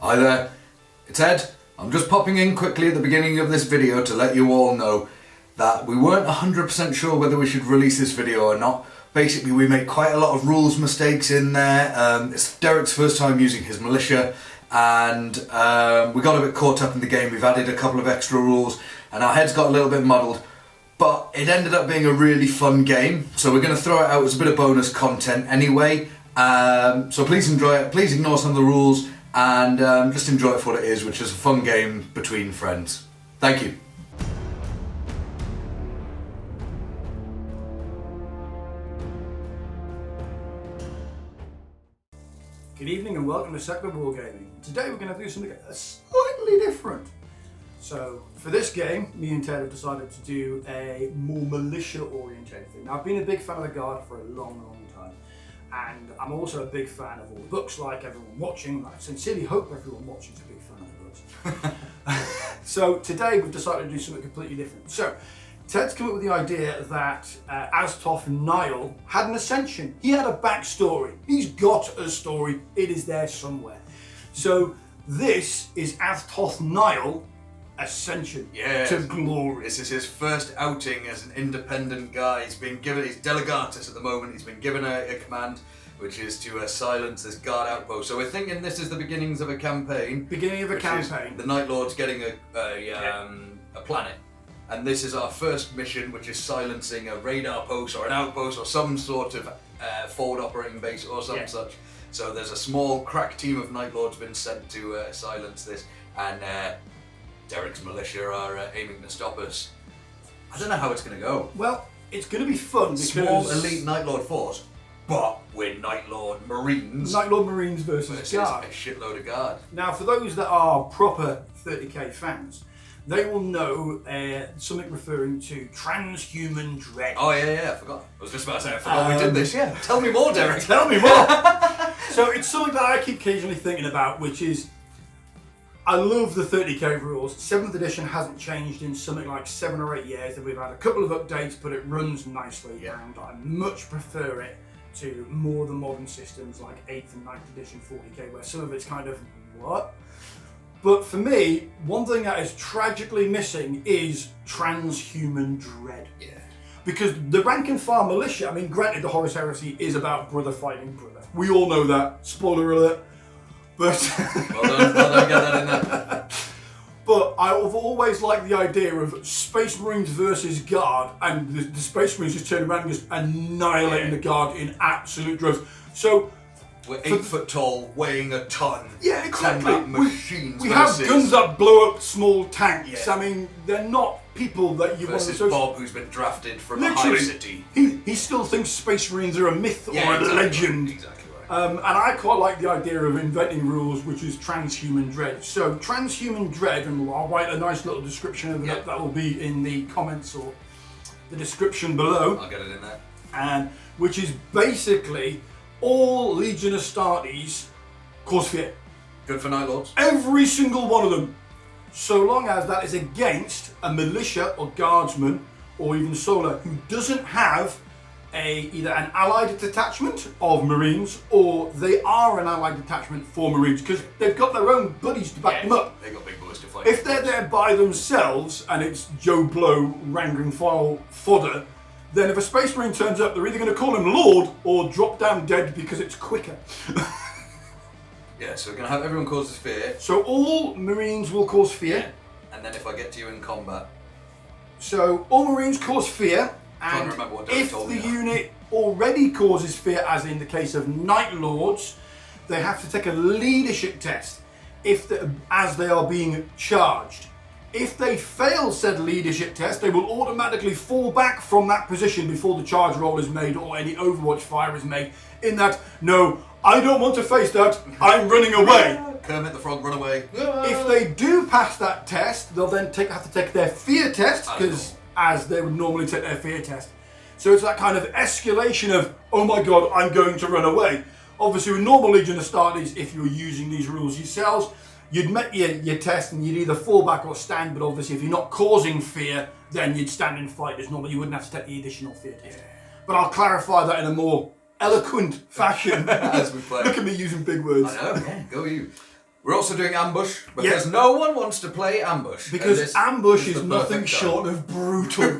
Hi there, it's Ed. I'm just popping in quickly at the beginning of this video to let you all know that we weren't 100% sure whether we should release this video or not. Basically, we made quite a lot of rules mistakes in there. It's Derek's first time using his militia, and we got a bit caught up in the game. We've added a couple of extra rules, and our heads got a little bit muddled. But it ended up being a really fun game, so we're going to throw it out as a bit of bonus content anyway. So please enjoy it, please ignore some of the rules, and just enjoy it for what it is, which is a fun game between friends. Thank you. Good evening and welcome to Secular Wargaming. Today we're going to do something slightly different. So for this game, me and Ted have decided to do a more militia oriented thing. Now I've been a big fan of the Guard for a long time, and I'm also a big fan of all the books, like everyone watching. I sincerely hope everyone watching is a big fan of the books. So today we've decided to do something completely different. So Ted's come up with the idea that Aztoth Nyal had an ascension. He had a backstory. He's got a story. It is there somewhere. So this is Aztoth Nyal Ascension to glory. This is his first outing as an independent guy. He's Delegatus at the moment. He's been given a command, which is to silence this guard outpost. So we're thinking this is the beginnings of a campaign. Beginning of a campaign. The Night Lord's getting a planet. And this is our first mission, which is silencing a radar post or an outpost or some sort of forward operating base or some such. So there's a small crack team of Night Lords been sent to silence this, and Derek's militia are aiming to stop us. I don't know how it's going to go. Well, it's going to be fun because... Small elite Night Lord force, but we're Night Lord Marines. Night Lord Marines versus Guard. A shitload of Guard. Now, for those that are proper 30k fans, they will know something referring to transhuman dread. Oh yeah, I forgot. I was just about to say, I forgot we did this. Yeah, tell me more, Derek. Tell me more. So it's something that I keep occasionally thinking about, which is, I love the 30k rules. 7th edition hasn't changed in something like 7 or 8 years, and we've had a couple of updates, but it runs nicely, and I much prefer it to more the modern systems like 8th and 9th edition 40k, where some of it's kind of, what? But for me, one thing that is tragically missing is transhuman dread. Yeah. Because the rank and file militia, I mean, granted, the Horus Heresy is about brother fighting brother. We all know that. Spoiler alert. But well done, get that in there. But I've always liked the idea of Space Marines versus Guard, and the Space Marines just turn around and just annihilating the Guard in absolute droves. So we're 8 foot tall, weighing a ton. Yeah, exactly. Machines. We have guns that blow up small tanks. Yeah. I mean, they're not people that you want to associate. Bob, who's been drafted from a high city. He still thinks Space Marines are a myth or a legend. Exactly. And I quite like the idea of inventing rules, which is transhuman dread. So transhuman dread, and I'll write a nice little description of that. That will be in the comments or the description below. I'll get it in there. And which is basically all Legion Astartes cause fear. Good for Night Lords. Every single one of them, so long as that is against a militia or guardsman or even solar who doesn't have either an allied detachment of Marines, or they are an allied detachment for Marines, because they've got their own buddies to back them up. They've got big boys to fight. If they're there by themselves and it's Joe Blow rank and file fodder, then if a Space Marine turns up, they're either going to call him Lord or drop down dead because it's quicker. Yeah, so we're going to have everyone causes fear. So all Marines will cause fear. Yeah. And then if I get to you in combat. So all Marines cause fear. And if the unit already causes fear, as in the case of Night Lords, they have to take a leadership test as they are being charged. If they fail said leadership test, they will automatically fall back from that position before the charge roll is made or any Overwatch fire is made. In that, no, I don't want to face that, I'm running away. Kermit the Frog, run away. If they do pass that test, they'll then have to take their fear test, because as they would normally take their fear test. So it's that kind of escalation of, oh my god, I'm going to run away. Obviously with normal Legion Astartes, if you're using these rules yourselves, you'd make your test and you'd either fall back or stand, but obviously if you're not causing fear, then you'd stand and fight as normal. You wouldn't have to take the additional fear test. But I'll clarify that in a more eloquent fashion. As we play. Look at me using big words. I know, yeah, go you. We're also doing ambush because Yeah. no one wants to play ambush. Because ambush is the nothing perfect time. short of brutal.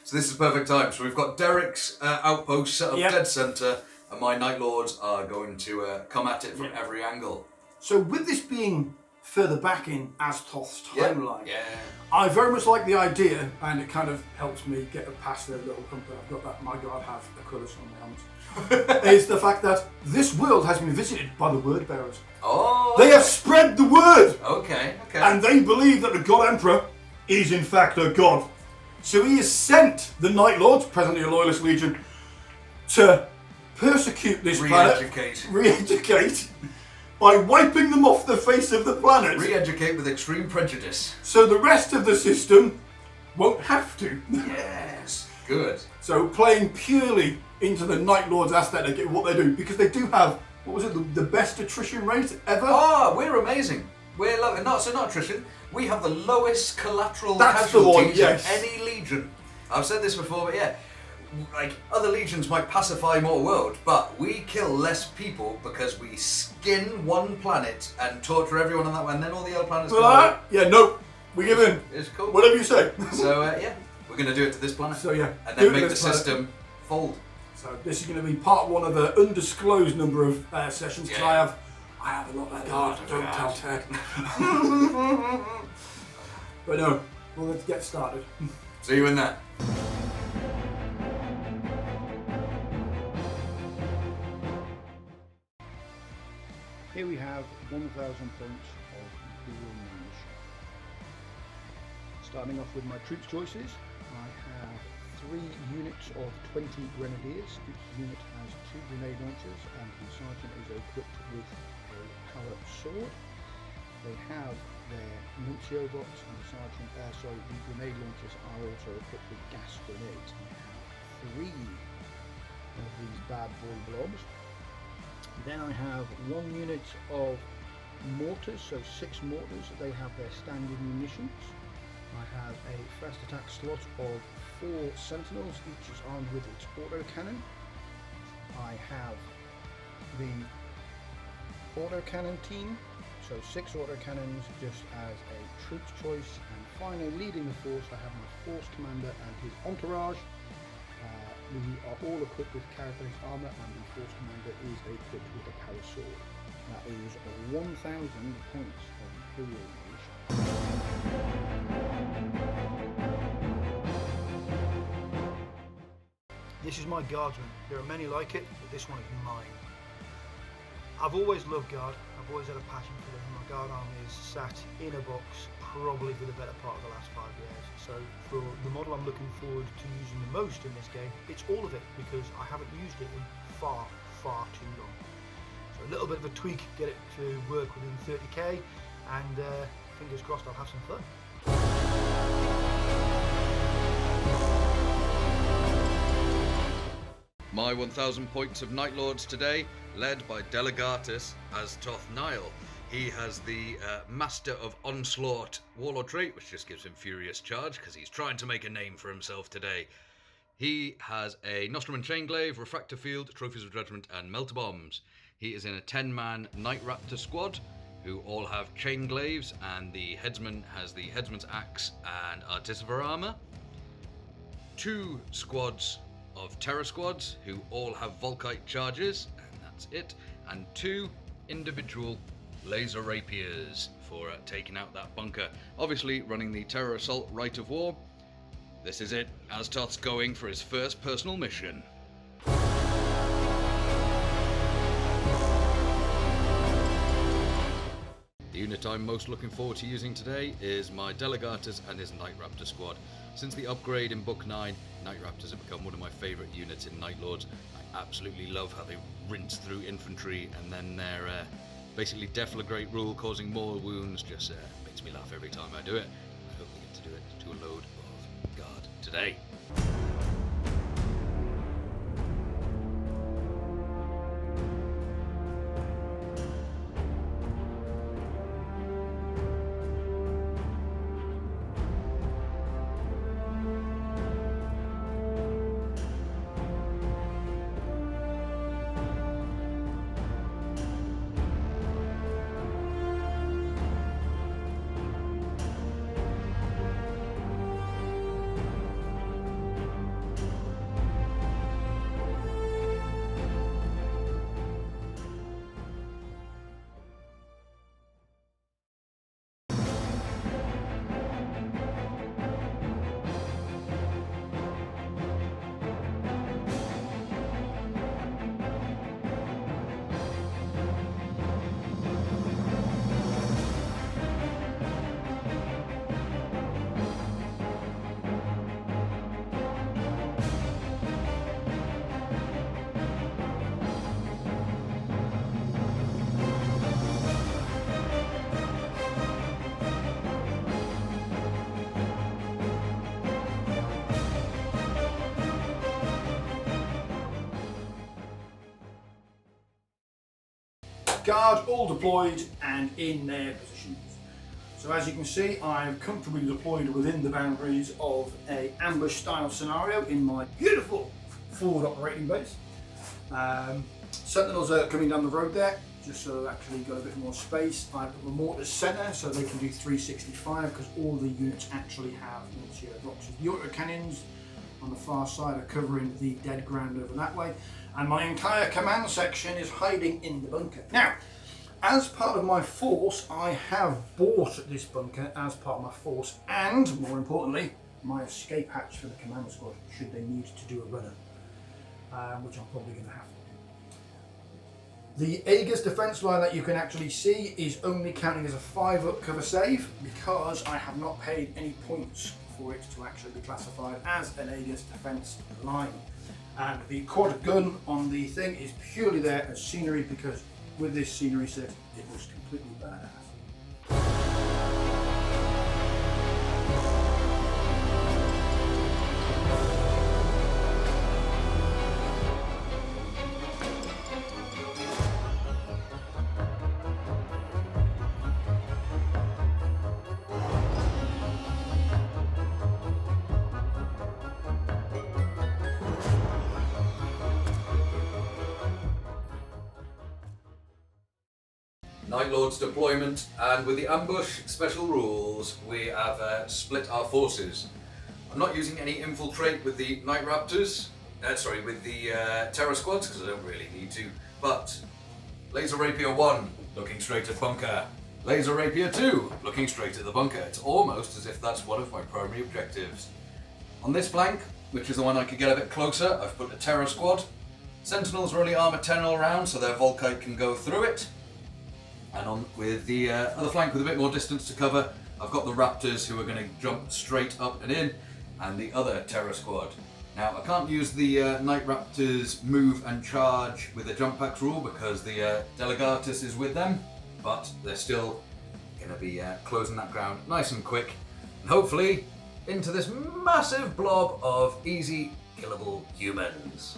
So this is perfect time. So we've got Derek's outpost set up Yep. dead centre, and my Night Lords are going to come at it from every angle. So with this being further back in Aztoth's timeline, Yeah. I very much like the idea, and it kind of helps me get past the little hump that I've got that my god have Aquilus on my helmet, is the fact that this world has been visited by the word bearers. Oh. They have spread the word! Okay. And they believe that the God Emperor is in fact a god. So he has sent the Night Lords, presently a Loyalist Legion, to persecute this Re-educate. planet. Re-educate. By wiping them off the face of the planet. Re-educate with extreme prejudice. So the rest of the system won't have to. Yes. Good. So playing purely into the Night Lords aesthetic at what they do. Because they do have, what was it, the best attrition rate ever? Oh, we're amazing. We're not attrition. We have the lowest collateral That's the one, casualties yes. of any legion. I've said this before, but yeah, like other legions might pacify more world, but we kill less people because we skin one planet and torture everyone on that one, and then all the other planets. Yeah, no, we give in. It's cool. Whatever you say. So yeah, we're gonna do it to this planet. So yeah, and do then it make to the this planet. system fold. So this is going to be part one of an undisclosed number of sessions. Because Yeah. I have a lot of God. Don't God. tell Ted. But no, well, let's get started. See you in that. Here we have 1,000 points of Imperial Militia. Starting off with my troops choices, I have 3 units of 20 Grenadiers. Each unit has 2 grenade launchers and the sergeant is equipped with a power sword. They have their nuncio box and the grenade launchers are also equipped with gas grenades. I have 3 of these bad boy blobs. Then I have 1 unit of mortars, so 6 mortars. They have their standard munitions. I have a fast attack slot of 4 sentinels, each is armed with its autocannon. I have the autocannon team, so 6 autocannons just as a troops choice. And finally, leading the force, I have my force commander and his entourage. We are all equipped with characteristic armour and the force commander is equipped with a power sword. That is 1,000 points of Imperial Militia. This is my Guardsman. There are many like it, but this one is mine. I've always loved Guard. I've always had a passion for them. My Guard army is sat in a box probably for the better part of the last 5 years. So for the model I'm looking forward to using the most in this game, it's all of it because I haven't used it in far, far too long. So a little bit of a tweak, get it to work within 30k, and fingers crossed I'll have some fun. My 1,000 points of Night Lords today, led by Delegatus Aztoth Nyal. He has the Master of Onslaught Warlord trait, which just gives him Furious Charge, because he's trying to make a name for himself today. He has a nostroman chainglaive, Refractor field, Trophies of Judgment, and Melter bombs. He is in a 10-man Night Raptor squad, who all have chainglaives, and the Headsman has the Headsman's axe and artificer armour. 2 squads of terror squads, who all have volkite charges, and that's it, and 2 individual laser rapiers for taking out that bunker. Obviously running the terror assault rite of war. This is it, Aztoth's going for his first personal mission. The unit I'm most looking forward to using today is my Delegatus and his Night Raptor squad. Since the upgrade in Book 9, Night Raptors have become one of my favourite units in Night Lords. I absolutely love how they rinse through infantry, and then their basically deflagrate rule causing more wounds just makes me laugh every time I do it. I hope we get to do it to a load of guard today. guard all deployed and in their positions. So as you can see, I'm comfortably deployed within the boundaries of a ambush style scenario in my beautiful forward operating base. Sentinels are coming down the road there, just so they've actually got a bit more space. I've put the mortars centre so they can do 365 because all the units actually have militia boxes. The autocannons on the far side are covering the dead ground over that way, and my entire command section is hiding in the bunker. Now, as part of my force, I have bought this bunker as part of my force, and more importantly, my escape hatch for the command squad should they need to do a runner, which I'm probably going to have to do. The Aegis defence line that you can actually see is only counting as a 5-up cover save because I have not paid any points for it to actually be classified as an Aegis defence line. And the quad gun on the thing is purely there as scenery because with this scenery set, it was completely badass. Night Lord's deployment, and with the ambush special rules, we have split our forces. I'm not using any infiltrate with the Night Raptors, with the Terror Squads, because I don't really need to, but Laser Rapier 1, looking straight at bunker. Laser Rapier 2, looking straight at the bunker. It's almost as if that's one of my primary objectives. On this flank, which is the one I could get a bit closer, I've put a Terror Squad. Sentinels are only armour 10 all round, so their volkite can go through it. And on with the other flank with a bit more distance to cover, I've got the Raptors who are going to jump straight up and in, and the other Terror Squad. Now I can't use the Night Raptors move and charge with the jump packs rule because the Delegatus is with them, but they're still going to be closing that ground nice and quick, and hopefully into this massive blob of easy killable humans.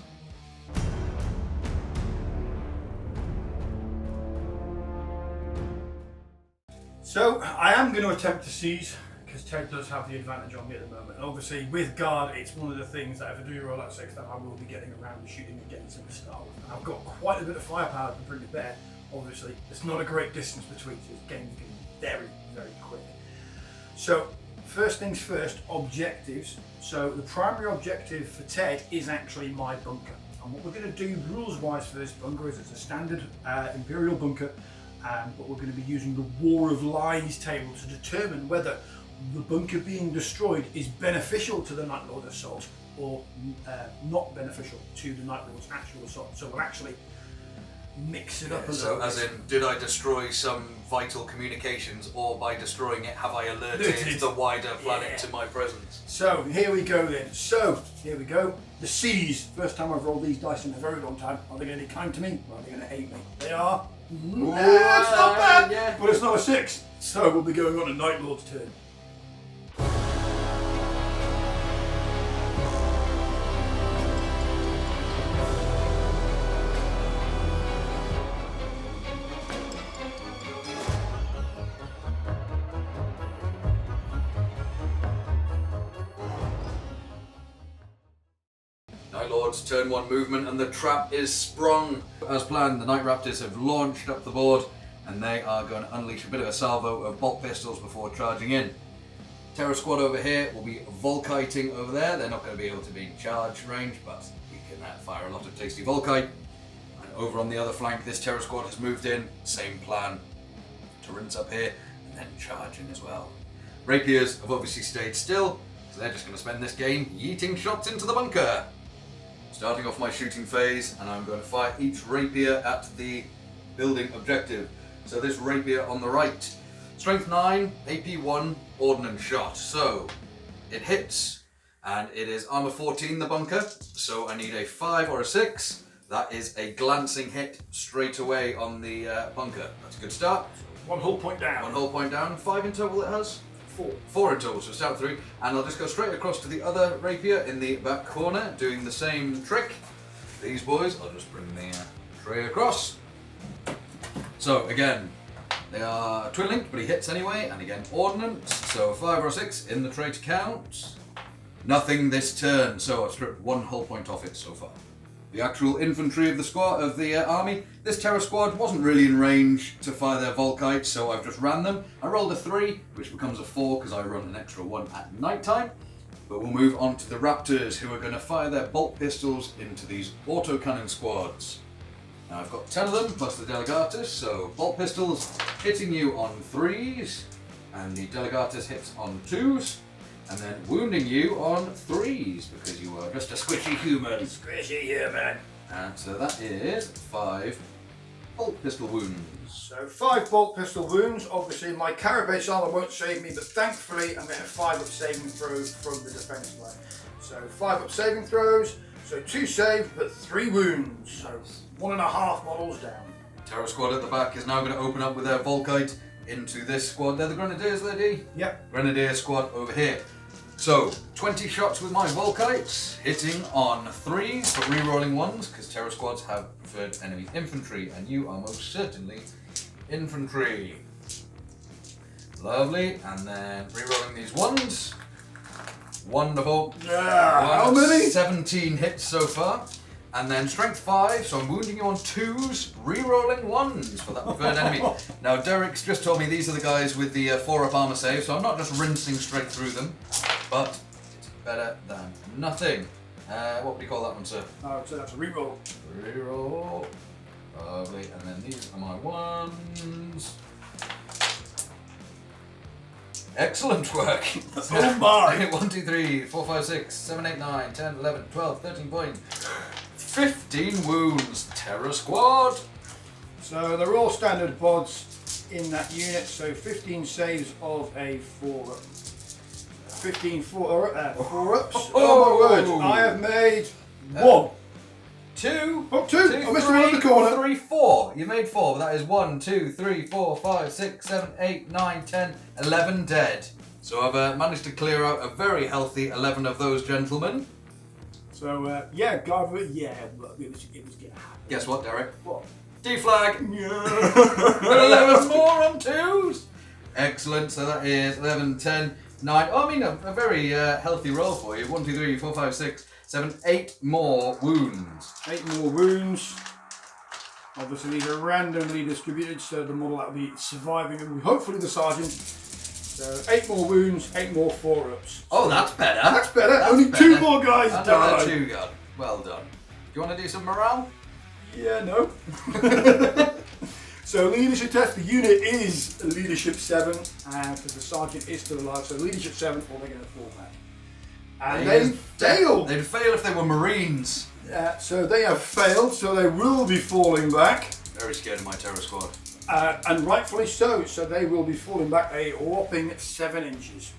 So I am going to attempt to seize because Ted does have the advantage on me at the moment. And obviously with guard, it's one of the things that if I do roll out 6 that I will be getting around and shooting and getting some to start with. And I've got quite a bit of firepower to bring it there. Obviously, there's not a great distance between us. This game can be very, very quick. So first things first, objectives. So the primary objective for Ted is actually my bunker. And what we're going to do rules-wise for this bunker is it's a standard Imperial bunker. But we're going to be using the War of Lies table to determine whether the bunker being destroyed is beneficial to the Night Lord assault or not beneficial to the Night Lord's actual assault. So we'll actually mix it up a little bit. As in, did I destroy some vital communications, or by destroying it have I alerted the wider planet to my presence? So here we go then. So here we go. The C's. First time I've rolled these dice in a very long time. Are they going to be kind to me or are they going to hate me? They are. It's not bad, but it's not a 6. So we'll be going on a Night Lord's turn. Night Lord's turn 1 movement, and the trap is sprung. As planned, the Night Raptors have launched up the board and they are going to unleash a bit of a salvo of bolt pistols before charging in. Terror Squad over here will be volkiting over there. They're not going to be able to be in charge range, but we can fire a lot of tasty volkite. And over on the other flank, this Terror Squad has moved in. Same plan. Turrets up here and then charge in as well. Rapiers have obviously stayed still, so they're just going to spend this game yeeting shots into the bunker. Starting off my shooting phase, and I'm going to fire each rapier at the building objective. So this rapier on the right, strength 9, AP 1, ordnance shot. So it hits, and it is armor 14 the bunker, so I need a 5 or a 6. That is a glancing hit straight away on the bunker. That's a good start. 1 whole point down. 1 whole point down. 5 in total it has? 4. 4 in total, so start 3. And I'll just go straight across to the other rapier in the back corner, doing the same trick. These boys, I'll just bring the tray across. So again, they are twin linked, but he hits anyway, and again ordnance. So 5 or 6 in the trait count. Nothing this turn, so I've stripped 1 hull point off it so far. The actual infantry of the squad of the army. This terror squad wasn't really in range to fire their volkite, so I've just ran them. I rolled a 3, which becomes a 4 because I run an extra 1 at night time. But we'll move on to the Raptors, who are going to fire their bolt pistols into these autocannon squads. Now I've got 10 of them, plus the Delegatus, so bolt pistols hitting you on 3s, and the Delegatus hits on 2s, and then wounding you on 3s, because you are just a squishy human. Squishy human. And so that is 5 bolt pistol wounds. So 5 bolt pistol wounds. Obviously my carapace armour won't save me, but thankfully I'm getting 5 up saving throws from the defence line. So 5 up saving throws, so 2 save, but 3 wounds. So 1.5 models down. Terror squad at the back is now going to open up with their volkite into this squad. They're the Grenadiers, lady? Yep. Grenadier squad over here. So 20 shots with my volkites, hitting on 3s, but re-rolling 1s, because terror squads have preferred enemy infantry, and you are most certainly infantry. Lovely, and then re-rolling these 1s. Wonderful. How many? 17 hits so far. And then strength 5, so I'm wounding you on 2s, re-rolling 1s for that preferred enemy. Now Derek's just told me these are the guys with the 4-up armour save, so I'm not just rinsing straight through them, but it's better than nothing. What would you call that one, sir? So that's a reroll. Reroll. Lovely, and then these are my 1s. Excellent work. Oh my! 1, 2, 3, 4, 5, 6, 7, 8, 9, 10, 11, 12, 13 points. 15 wounds, terror squad. So they're all standard bods in that unit, so 15 saves of a 4-up. 15 4-ups. Oh my word, I have made 1. 2. Oh, 2. I missed one in the corner. 3, 4. You made 4, but that is 1, 2, 3, 4, 5, 6, 7, 8, 9, 10, 11 dead. So I've managed to clear out a very healthy 11 of those gentlemen. So yeah, Garver, yeah, but it was getting happy. Guess what, Derek? What? D-flag! Yeah. 11 more on 2s! Excellent, so that is 11, 10, 9. Oh, I mean, a very healthy roll for you. 1, 2, 3, 4, 5, 6, 7, 8 more wounds. 8 more wounds. Obviously, these are randomly distributed, so the model that will be surviving, and hopefully the sergeant. So 8 more wounds, 8 more 4-ups. Oh, that's better. That's better. That's Only better. 2 more guys Another died. 2 gone. Well done. Do you want to do some morale? Yeah, no. So leadership test, the unit is leadership 7, and because the sergeant is still alive, so leadership 7, or they're going to fall back. And they failed. They'd fail if they were Marines. So they have failed, so they will be falling back. Very scared of my terror squad. And rightfully so, so they will be falling back a whopping 7 inches.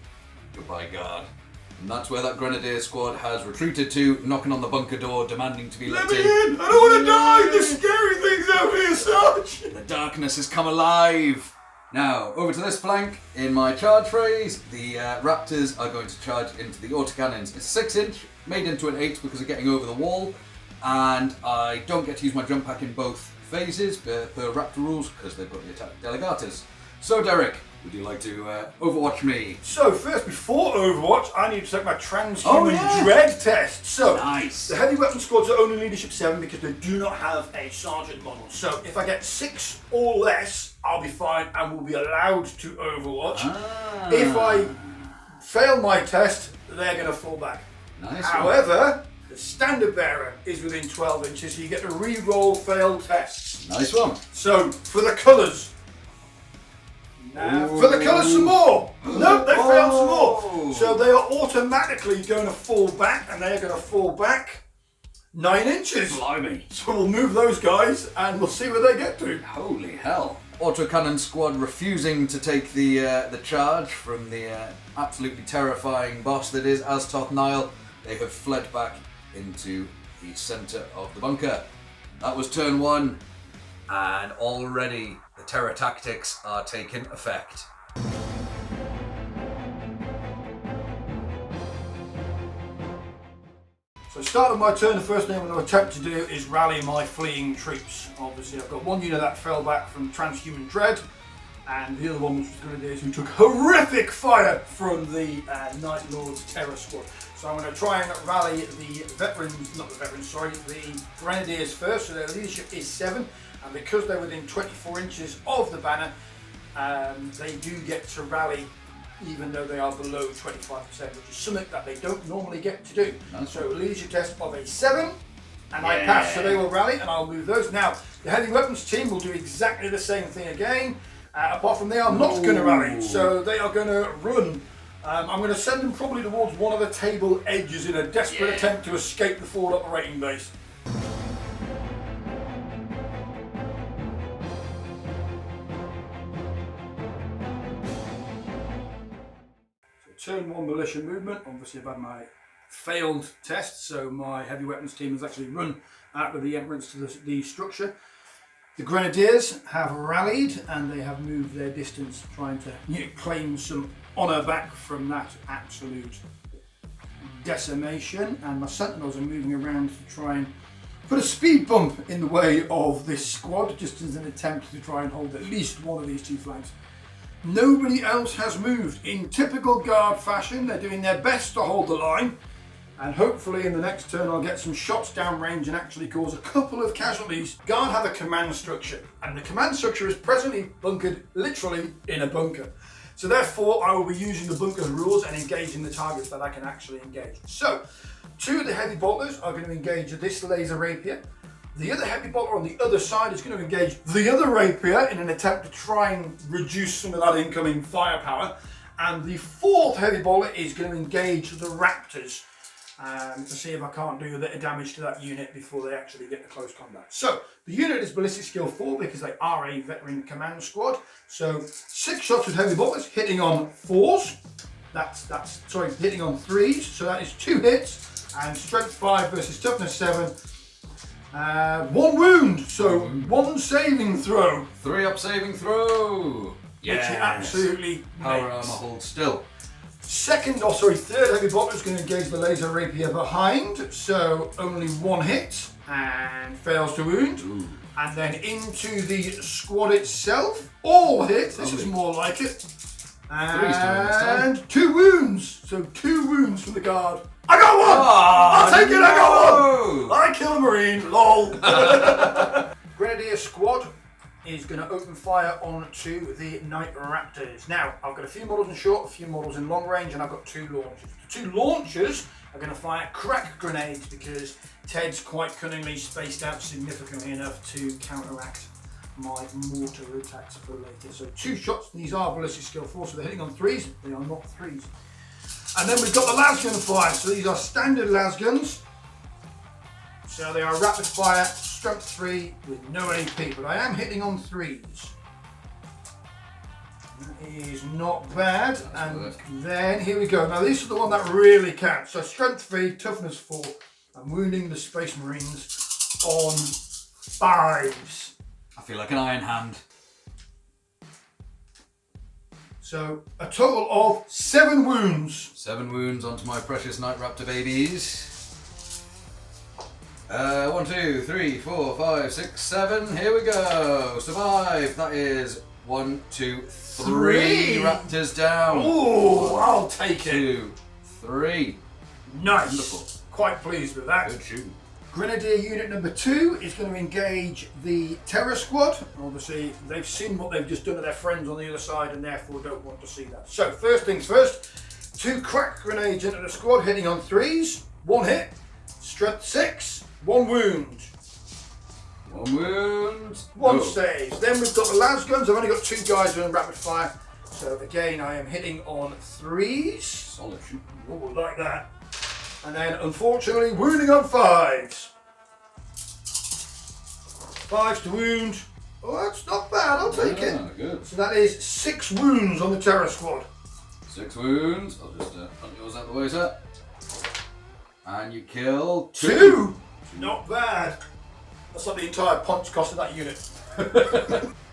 Goodbye, guard. And that's where that Grenadier squad has retreated to, knocking on the bunker door, demanding to be let in. I don't want to die! There's scary things out here, Sarge! The darkness has come alive. Now, over to this flank. In my charge phase, the Raptors are going to charge into the autocannons. It's 6 inch, made into an 8 because of getting over the wall, and I don't get to use my jump pack in both phases per Raptor rules because they've got the attack Delegatus. So, Derek, would you like to Overwatch me? So first, before Overwatch, I need to take my transhuman dread test. So, nice. The heavy weapon squads are only leadership 7 because they do not have a sergeant model. So if I get 6 or less, I'll be fine and will be allowed to Overwatch. If I fail my test, they're going to fall back. Nice. However, the standard bearer is within 12 inches, so you get to re-roll failed tests. Nice one. So, for the colours. For the colours some more. No, they failed some more. So they are automatically going to fall back, and they are going to fall back 9 inches. Blimey. So we'll move those guys, and we'll see where they get to. Holy hell. Autocannon squad refusing to take the charge from the absolutely terrifying boss that is Aztoth Nyal. They have fled back into the centre of the bunker. That was turn 1, and already the terror tactics are taking effect. So start of my turn, the first thing I'm going to attempt to do is rally my fleeing troops. Obviously I've got one unit that fell back from transhuman dread, and the other one, which was Grenadiers, who took horrific fire from the Night Lord's Terror Squad. So I'm going to try and rally the Grenadiers first, so their leadership is 7, and because they're within 24 inches of the banner, they do get to rally even though they are below 25%, which is something that they don't normally get to do. So a leadership test of a 7, and I pass, so they will rally, and I'll move those. Now, the heavy weapons team will do exactly the same thing again, apart from they are not going to rally, so they are going to run. I'm going to send them probably towards one of the table edges in a desperate attempt to escape the forward operating base. Turn 1 militia movement. Obviously I've had my failed test, so my heavy weapons team has actually run out of the entrance to the structure. The Grenadiers have rallied and they have moved their distance, trying to claim some honour back from that absolute decimation, and my Sentinels are moving around to try and put a speed bump in the way of this squad, just as an attempt to try and hold at least one of these 2 flanks. Nobody else has moved. In typical Guard fashion, they're doing their best to hold the line, and hopefully in the next turn I'll get some shots down range and actually cause a couple of casualties. Guard have a command structure, and the command structure is presently bunkered literally in a bunker. So therefore I will be using the bunker rules and engaging the targets that I can actually engage. So 2 of the heavy bolters are going to engage this laser rapier. The other heavy bolter on the other side is going to engage the other rapier in an attempt to try and reduce some of that incoming firepower. And the 4th heavy bolter is going to engage the Raptors to see if I can't do a bit of damage to that unit before they actually get to close combat. So the unit is ballistic skill 4 because they are a veteran command squad. So 6 shots with heavy bolters hitting on 4s. Hitting on 3s. So that is 2 hits, and strength 5 versus toughness 7. 1 wound, so 1 saving throw. 3 up saving throw. Which it absolutely Power makes. armor hold still. Third heavy bolter is going to engage the laser rapier behind, so only 1 hit and fails to wound. Ooh. And then into the squad itself, all hits. This is more like it. And 2 wounds, so 2 wounds from the Guard. I got 1! I'll take it, I got 1! I killed a Marine, lol. Grenadier Squad is going to open fire onto the Night Raptors. Now, I've got a few models in short, a few models in long range, and I've got 2 launchers. The 2 launchers are going to fire crack grenades because Ted's quite cunningly spaced out significantly enough to counteract my mortar attacks for later. So 2 shots, these are ballistic skill 4, so they're hitting on 3s, they are not 3s. And then we've got the lasgun fire, so these are standard lasguns. So they are rapid fire, strength 3 with no AP, but I am hitting on 3s. That is not bad, and then here we go. Now these are the one that really counts. So strength 3, toughness 4, I'm wounding the Space Marines on 5s. I feel like an iron hand. So a total of 7 wounds. 7 wounds onto my precious Night Raptor babies. 1, 2, 3, 4, 5, 6, 7. Here we go. Survive. That is 1, 2, 3 Raptors down. Oh, I'll take it. 2, 3. Nice. Wonderful. Quite pleased with that. Good shoot. Grenadier unit number 2 is going to engage the Terror Squad. Obviously, they've seen what they've just done to their friends on the other side and therefore don't want to see that. So, first things first, 2 crack grenades into the squad hitting on 3s. 1 hit, strength 6, 1 wound. 1 wound. 1 saves. Then we've got the lasguns. I've only got 2 guys doing rapid fire. So, again, I am hitting on 3s. Solid shoot. Oh, like that. And then, unfortunately, wounding on 5s. 5s to wound. Oh, that's not bad. I'll take it. Good. So that is 6 wounds on the Terror Squad. 6 wounds. I'll just put yours out the way, sir. And you kill 2. 2? Not bad. That's like the entire punch cost of that unit.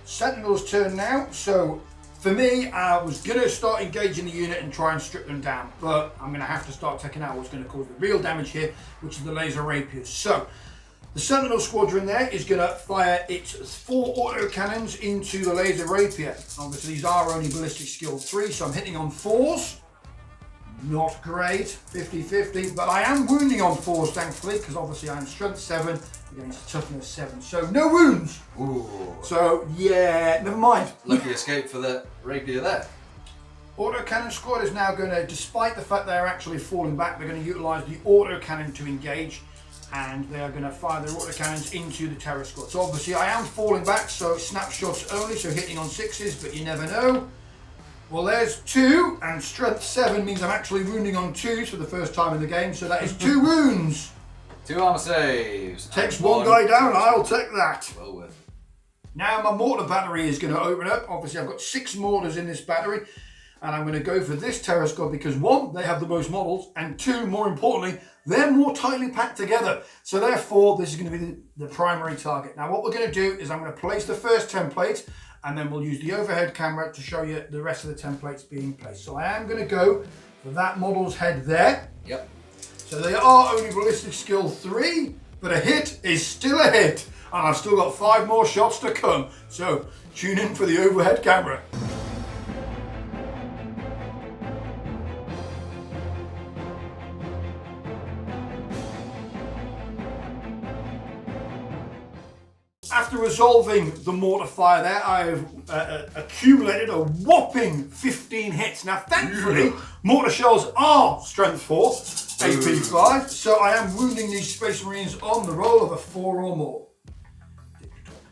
Sentinel's turn now. So For me, I was going to start engaging the unit and try and strip them down, but I'm going to have to start taking out what's going to cause the real damage here, which is the laser rapiers. So, the Sentinel Squadron there is going to fire its 4 autocannons into the laser rapier. Obviously, these are only ballistic skill 3, so I'm hitting on 4s. Not great, 50-50, but I am wounding on 4s, thankfully, because obviously I'm strength 7 against toughness 7, so no wounds. Ooh. So yeah, never mind. Lucky escape for the rapier there. Autocannon squad is now going to, despite the fact they're actually falling back, they're going to utilise the autocannon to engage, and they are going to fire their autocannons into the terror squad. So obviously I am falling back, so snapshots only, so hitting on 6s, but you never know. Well, there's 2, and strength 7 means I'm actually wounding on 2s for the first time in the game, so that is 2 wounds. 2 armour saves. Takes one guy down, I'll take that. Well worth. Now my mortar battery is going to open up. Obviously I've got 6 mortars in this battery, and I'm going to go for this terror squad because 1, they have the most models, and 2, more importantly, they're more tightly packed together. So therefore, this is going to be the primary target. Now what we're going to do is I'm going to place the first template, and then we'll use the overhead camera to show you the rest of the templates being placed. So I am going to go for that model's head there. Yep. So they are only ballistic skill 3, but a hit is still a hit. And I've still got 5 more shots to come. So tune in for the overhead camera. After resolving the mortar fire there, I've accumulated a whopping 15 hits. Now, thankfully, mortar shells are strength 4, AP 5, so I am wounding these Space Marines on the roll of a 4 or more.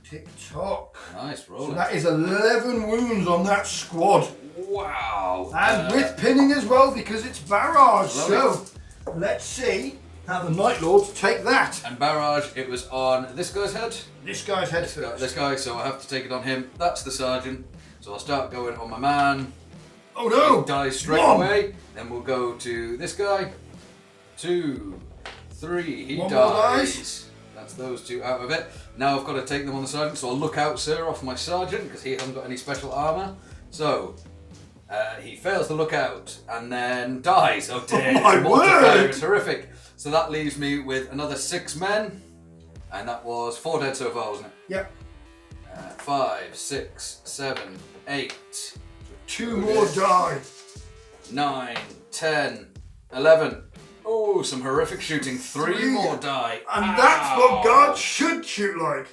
Tick tock. Nice roll. So that is 11 wounds on that squad. Wow. And with pinning as well, because it's barrage. Lovely. So let's see how the Night Lords take that. And barrage, it was on this guy's head. This guy's head first. This guy, so I have to take it on him. That's the sergeant. So I'll start going on my man. Oh no! He dies straight away. Then we'll go to this guy. 2, 3. He One more dies. That's those 2 out of it. Now I've got to take them on the sergeant. So I'll look out, sir, off my sergeant because he hasn't got any special armour. So he fails the lookout and then dies. Oh dear! Oh my Mortar fire word! is horrific. So that leaves me with another 6 men, and that was 4 dead so far, wasn't it? Yep. 5, 6, 7, 8. 2 more die. 9, 10, 11. Oh, some horrific shooting. 3 more die. And Ow. that's what guards should shoot like.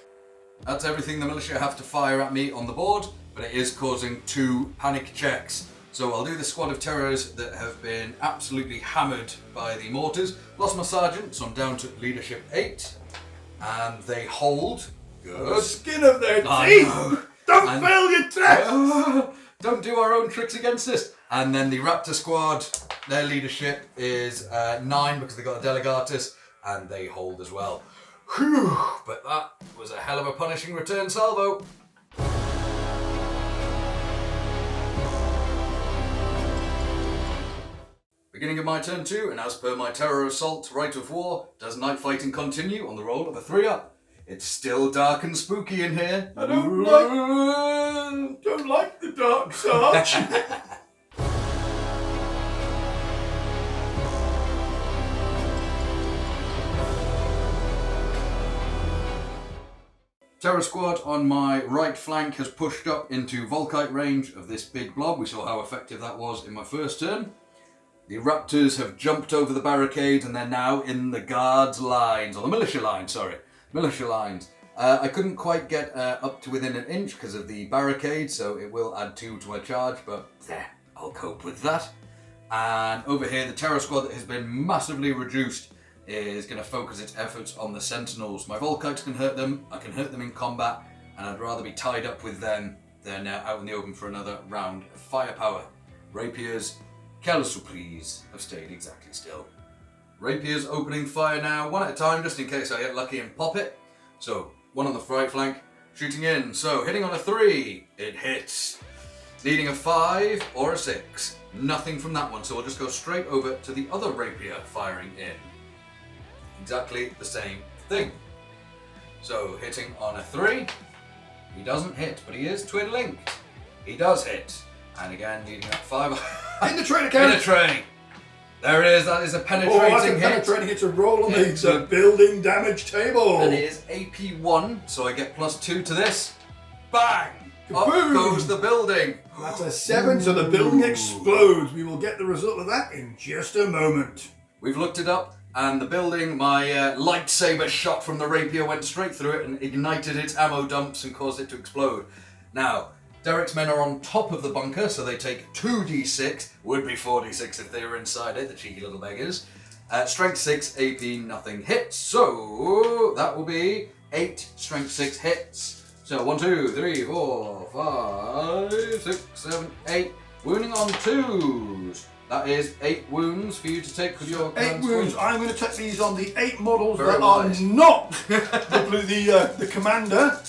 That's everything the militia have to fire at me on the board, but it is causing 2 panic checks. So I'll do the squad of terrors that have been absolutely hammered by the mortars. Lost my sergeant, so I'm down to leadership 8. And they hold. Good. The skin of their I teeth. know. Don't And- fail your test. Don't do our own tricks against us. And then the Raptor squad, their leadership is 9 because they got a Delegatus, and they hold as well. Whew, but that was a hell of a punishing return salvo. Beginning of my turn 2, and as per my terror assault right of war, does night fighting continue on the roll of a 3-up. It's still dark and spooky in here. I don't like the dark, Sarge. Terror squad on my right flank has pushed up into volkite range of this big blob. We saw how effective that was in my first turn. The Raptors have jumped over the barricade and they're now in the guards lines, or the militia lines, sorry. Militia lines. I couldn't quite get up to within an inch because of the barricade, so it will add 2 to my charge, but I'll cope with that. And over here, the terror squad that has been massively reduced is going to focus its efforts on the sentinels. My volkites can hurt them, I can hurt them in combat, and I'd rather be tied up with them than out in the open for another round of firepower. Rapiers, quelle surprise, have stayed exactly still. Rapiers opening fire now, 1 at a time, just in case I get lucky and pop it. So, 1 on the right flank, shooting in. So, hitting on a 3, it hits. Needing a 5 or a 6, nothing from that one. So we'll just go straight over to the other rapier firing in. Exactly the same thing. So, hitting on a 3, he doesn't hit, but he is twin linked. He does hit. And again, needing that 5. In the train account. In a train. There it is. That is a penetrating Oh, that's a hit. penetrating. It's a roll on Yeah. the building damage table. And it is AP1, so I get +2 to this. Bang! Up Kaboom! goes the building. That's a 7, so the building explodes. We will get the result of that in just a moment. We've looked it up, and the building, my lightsaber shot from the rapier went straight through it and ignited its ammo dumps and caused it to explode. Now, Derek's men are on top of the bunker, so they take 2d6, would be 4d6 if they were inside it, the cheeky little beggars. Strength 6, AP nothing hits, so that will be 8 strength 6 hits. So 1, 2, 3, 4, 5, 6, 7, 8. Wounding on 2s. That is 8 wounds for you to take with your 8 wounds. I'm going to take these on the 8 models Very that wise. are not the commander.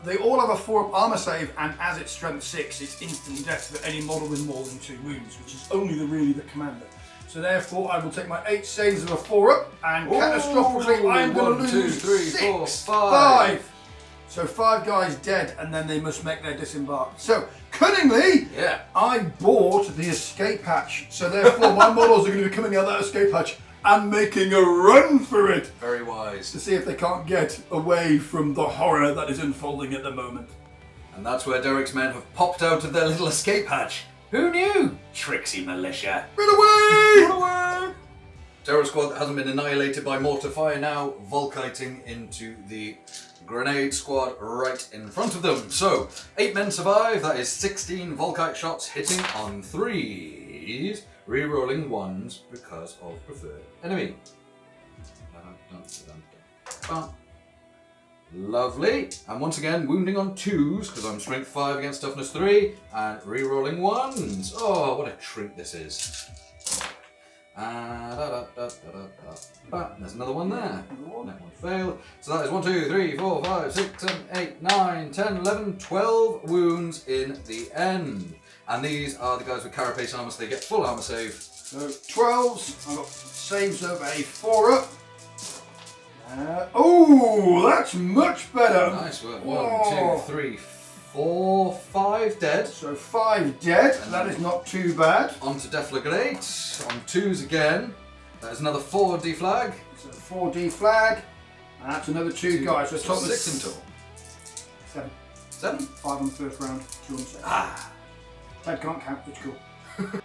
They all have a 4-up armour save, and as it's strength 6, it's instant death for any model with more than 2 wounds, which is only the commander. So therefore, I will take my 8 saves of a 4-up, and catastrophically, I'm going to 1, 2, lose 3, 6, 4, 5. So 5 guys dead, and then they must make their disembark. So cunningly, Yeah. I bought the escape hatch. So therefore, my models are going to be coming out that escape hatch and making a run for it Very wise. to see if they can't get away from the horror that is unfolding at the moment. And that's where Derek's men have popped out of their little escape hatch. Who knew? Tricksy militia. Run away! Run away! Terror Squad that hasn't been annihilated by mortar fire now volkiting into the Grenade Squad right in front of them. So, 8 men survive, that is 16 volkite shots hitting on 3s, re-rolling 1s because of preferred enemy. Lovely. And once again, wounding on 2s because I'm strength 5 against toughness 3, and re-rolling 1s. Oh, what a treat this is. There's another one there. That one failed. So that is 1, 2, 3, 4, 5, 6, 7, 8, 9, 10, 11, 12 wounds in the end. And these are the guys with carapace armor, so they get full armor save. So 12s, I've got saves of a 4-up. Oh, that's much better. Nice work. Whoa. 1, 2, 3, 4, 5 dead. So 5 dead, that is not too bad. On to Deflagrate. On 2s again. There's another 4 deflag. So 4D flag, and that's another 2 guys. So So top of 6 in total. 7. 7? 5 on the first round, 2 on the second. Ted can't count, it's cool.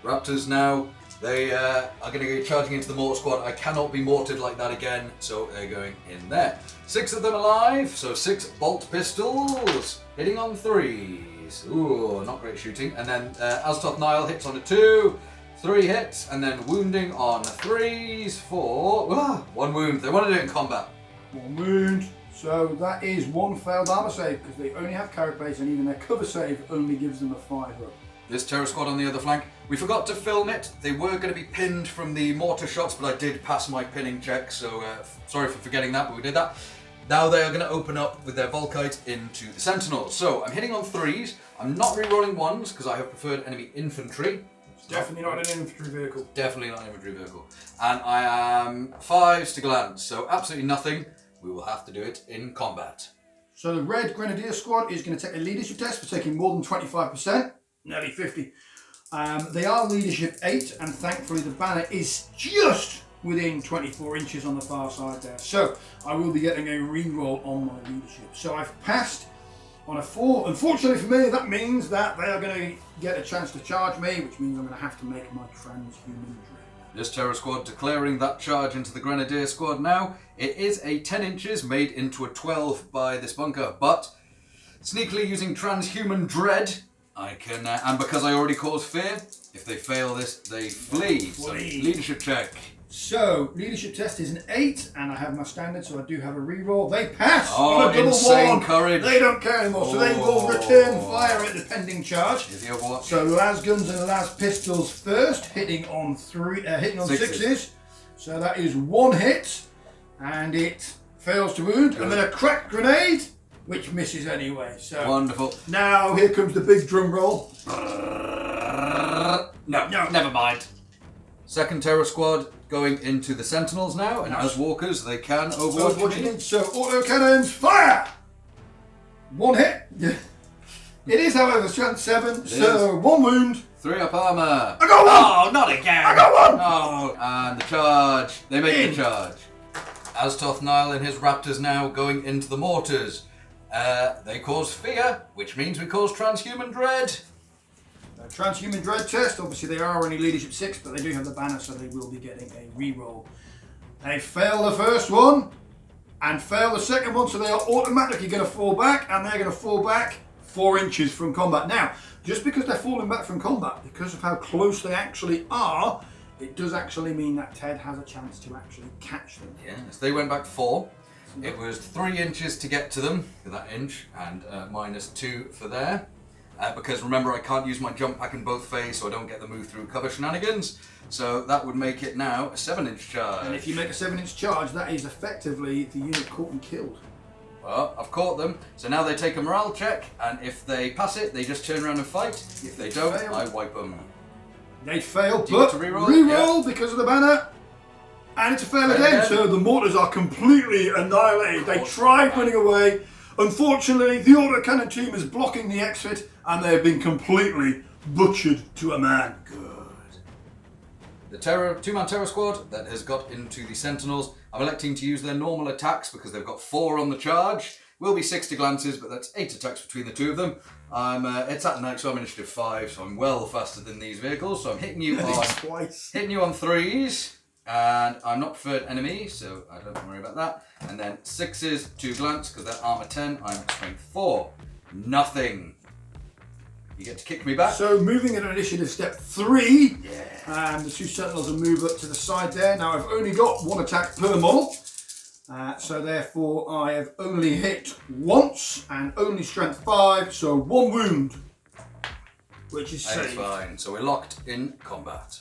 Raptors now, they are going to go charging into the mortar squad. I cannot be mortared like that again, so they're going in there. 6 of them alive, so 6 bolt pistols, hitting on 3s. Ooh, not great shooting. And then Aztoth Nyal hits on a 2, 3 hits, and then wounding on 3s, 4, 1 wound. They want to do it in combat. 1 wound. So that is 1 failed armor save, because they only have carapace, and even their cover save only gives them a 5-up. This terror squad on the other flank. We forgot to film it. They were going to be pinned from the mortar shots, but I did pass my pinning check, so sorry for forgetting that, but we did that. Now they are going to open up with their volkite into the sentinels. So I'm hitting on 3s. I'm not re-rolling 1s because I have preferred enemy infantry. Definitely not an infantry vehicle. Definitely not an infantry vehicle. And I am 5s to glance, so absolutely nothing. We will have to do it in combat. So the red Grenadier Squad is going to take a leadership test for taking more than 25%. Nearly 50. They are leadership 8, and thankfully the banner is just within 24 inches on the far side there. So I will be getting a re-roll on my leadership. So I've passed on a 4. Unfortunately for me, that means that they are going to get a chance to charge me, which means I'm going to have to make my transhuman dread. This terror squad declaring that charge into the Grenadier Squad now. It is a 10 inches made into a 12 by this bunker, but sneakily using transhuman dread, I can, and because I already caused fear, if they fail this, they flee. So, leadership check. So, leadership test is an 8, and I have my standard, so I do have a re-roll. They pass Oh, on a double insane 1. courage. They don't care anymore, so they will return fire at the pending charge. Is the Overwatch? So, las guns and las pistols first, hitting on 6s. So that is 1 hit, and it fails to wound, and then a cracked grenade, which misses anyway. So Wonderful. now here comes the big drum roll. No, never mind. Second terror squad going into the sentinels now, and as walkers they can overwatch me. So autocannons, fire! 1 hit. It is, however, strength 7, so 1 wound. 3 up armour. I got 1! Oh, not again! I got 1! Oh, and the charge. They make the charge. Aztoth Nyal and his Raptors now going into the mortars. They cause fear, which means we cause transhuman dread. Transhuman dread test. Obviously, they are only leadership 6, but they do have the banner, so they will be getting a reroll. They fail the first one and fail the second one, so they are automatically going to fall back, and they're going to fall back 4 inches from combat. Now, just because they're falling back from combat, because of how close they actually are, it does actually mean that Ted has a chance to actually catch them. Yes, they went back 4. It was 3 inches to get to them, for that inch, and -2 for there. Because remember, I can't use my jump pack in both phases, so I don't get the move through cover shenanigans. So that would make it now a 7-inch charge. And if you make a 7-inch charge, that is effectively the unit caught and killed. Well, I've caught them, so now they take a morale check, and if they pass it, they just turn around and fight. If they don't, I wipe them. They fail, Do you but get to reroll? reroll because of the banner. And it's a fail again, so the mortars are completely annihilated. They tried running away. Unfortunately, the Autocannon team is blocking the exit, and they have been completely butchered to a man. Good. The terror 2-man terror squad that has got into the Sentinels, I'm electing to use their normal attacks because they've got 4 on the charge. Will be 60 glances, but that's 8 attacks between the 2 of them. It's at night, so I'm initiative 5, so I'm well faster than these vehicles. So I'm hitting you on Twice. hitting you on 3s, and I'm not preferred enemy, so I don't worry about that. And then 6s, 2 glance, because they're armour 10. I'm strength 4. Nothing. You get to kick me back. So moving into initiative step 3, Yeah. and the 2 Sentinels will move up to the side there. Now I've only got 1 attack per model, so therefore I have only hit once and only strength 5, so 1 wound, which is That's saved. fine. So we're locked in combat.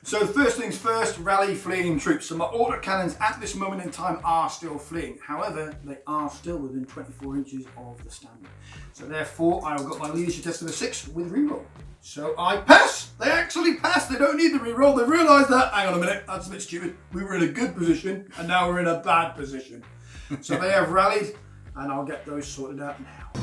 So first things first, rally fleeing troops. So my autocannons at this moment in time are still fleeing. However, they are still within 24 inches of the standard. So therefore, I've got my leadership test of a 6 with reroll. So I pass. They actually pass. They don't need the reroll. They realised that, hang on a minute, that's a bit stupid. We were in a good position and now we're in a bad position. So they have rallied and I'll get those sorted out now.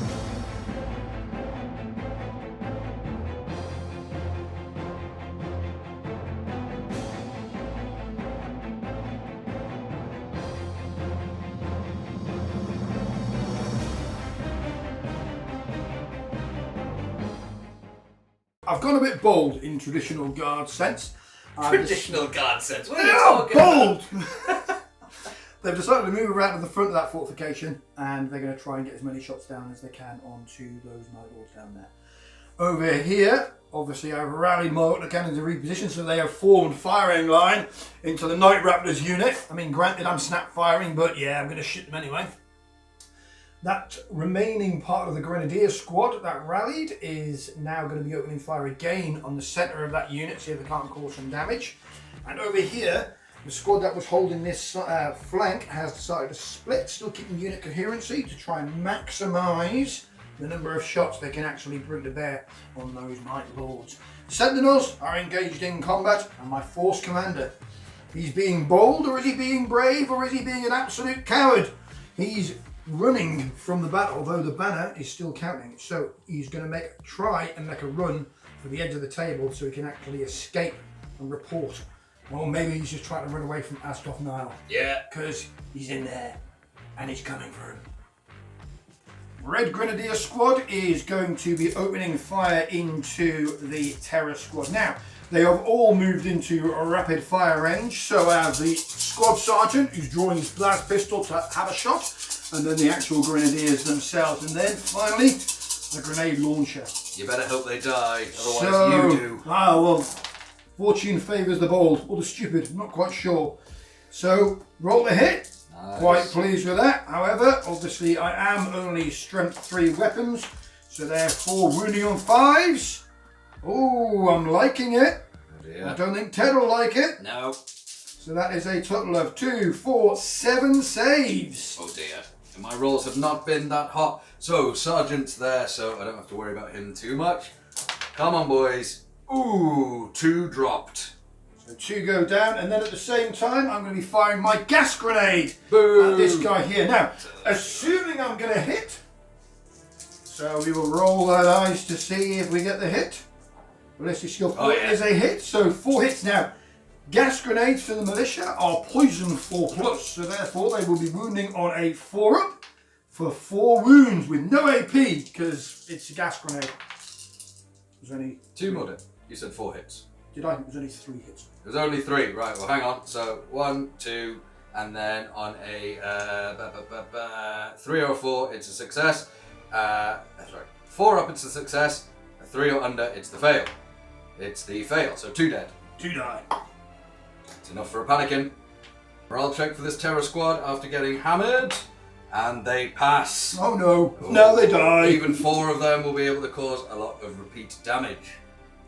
I've gone a bit bold in traditional guard sense. Traditional guard sense. What are They you are talking about? bold! They've decided to move around to the front of that fortification and they're going to try and get as many shots down as they can onto those Night Lords down there. Over here, obviously I've rallied my autocannons in reposition, so they have formed firing line into the Night Raptors unit. I mean, granted I'm snap firing, but yeah, I'm going to shoot them anyway. That remaining part of the Grenadier Squad that rallied is now going to be opening fire again on the centre of that unit, see if they can't cause some damage. And over here, the squad that was holding this flank has decided to split, still keeping unit coherency to try and maximise the number of shots they can actually bring to bear on those Night Lords. Sentinels are engaged in combat, and my force commander, he's being bold, or is he being brave, or is he being an absolute coward? He's running from the battle, although the banner is still counting. So he's going to try and make a run for the edge of the table so he can actually escape and report. Or maybe he's just trying to run away from Aztoth Nyal. Yeah. Because he's in there and he's coming for him. Red Grenadier Squad is going to be opening fire into the Terror Squad. Now, they have all moved into a rapid fire range. So the squad sergeant who's drawing his blast pistol to have a shot, and then the actual grenadiers themselves, and then finally the grenade launcher. You better hope they die, otherwise you do. Well, fortune favours the bold, or the stupid, I'm not quite sure. So, roll the hit. Nice. Quite pleased with that. However, obviously I am only strength 3 weapons, so therefore wounding on 5s. Oh, I'm liking it. Oh dear. I don't think Ted will like it. No. So that is a total of 2, 4, 7 saves. Oh dear. And my rolls have not been that hot. So, Sergeant's there, so I don't have to worry about him too much. Come on, boys. Ooh, 2 dropped. So 2 go down, and then at the same time, I'm going to be firing my gas grenade Boom. at this guy here. Now, assuming I'm going to hit, so we will roll our dice to see if we get the hit. Ballistic skill 4 is a hit, so 4 hits. Now, gas grenades for the militia are poison 4+, so therefore they will be wounding on a 4-up for 4 wounds with no AP, because it's a gas grenade. There's only 2 more. You said 4 hits. Did I? It was only 3 hits. It was only 3, right, well hang on. So 1, 2, and then on a 3 or 4, it's a success. That's right. 4 up, it's a success. A 3 or under, it's the fail. It's the fail, so 2 dead. 2 die. It's enough for a panicking. Morale check for this terror squad after getting hammered. And they pass. Oh no. Now they die. Even 4 of them will be able to cause a lot of repeat damage.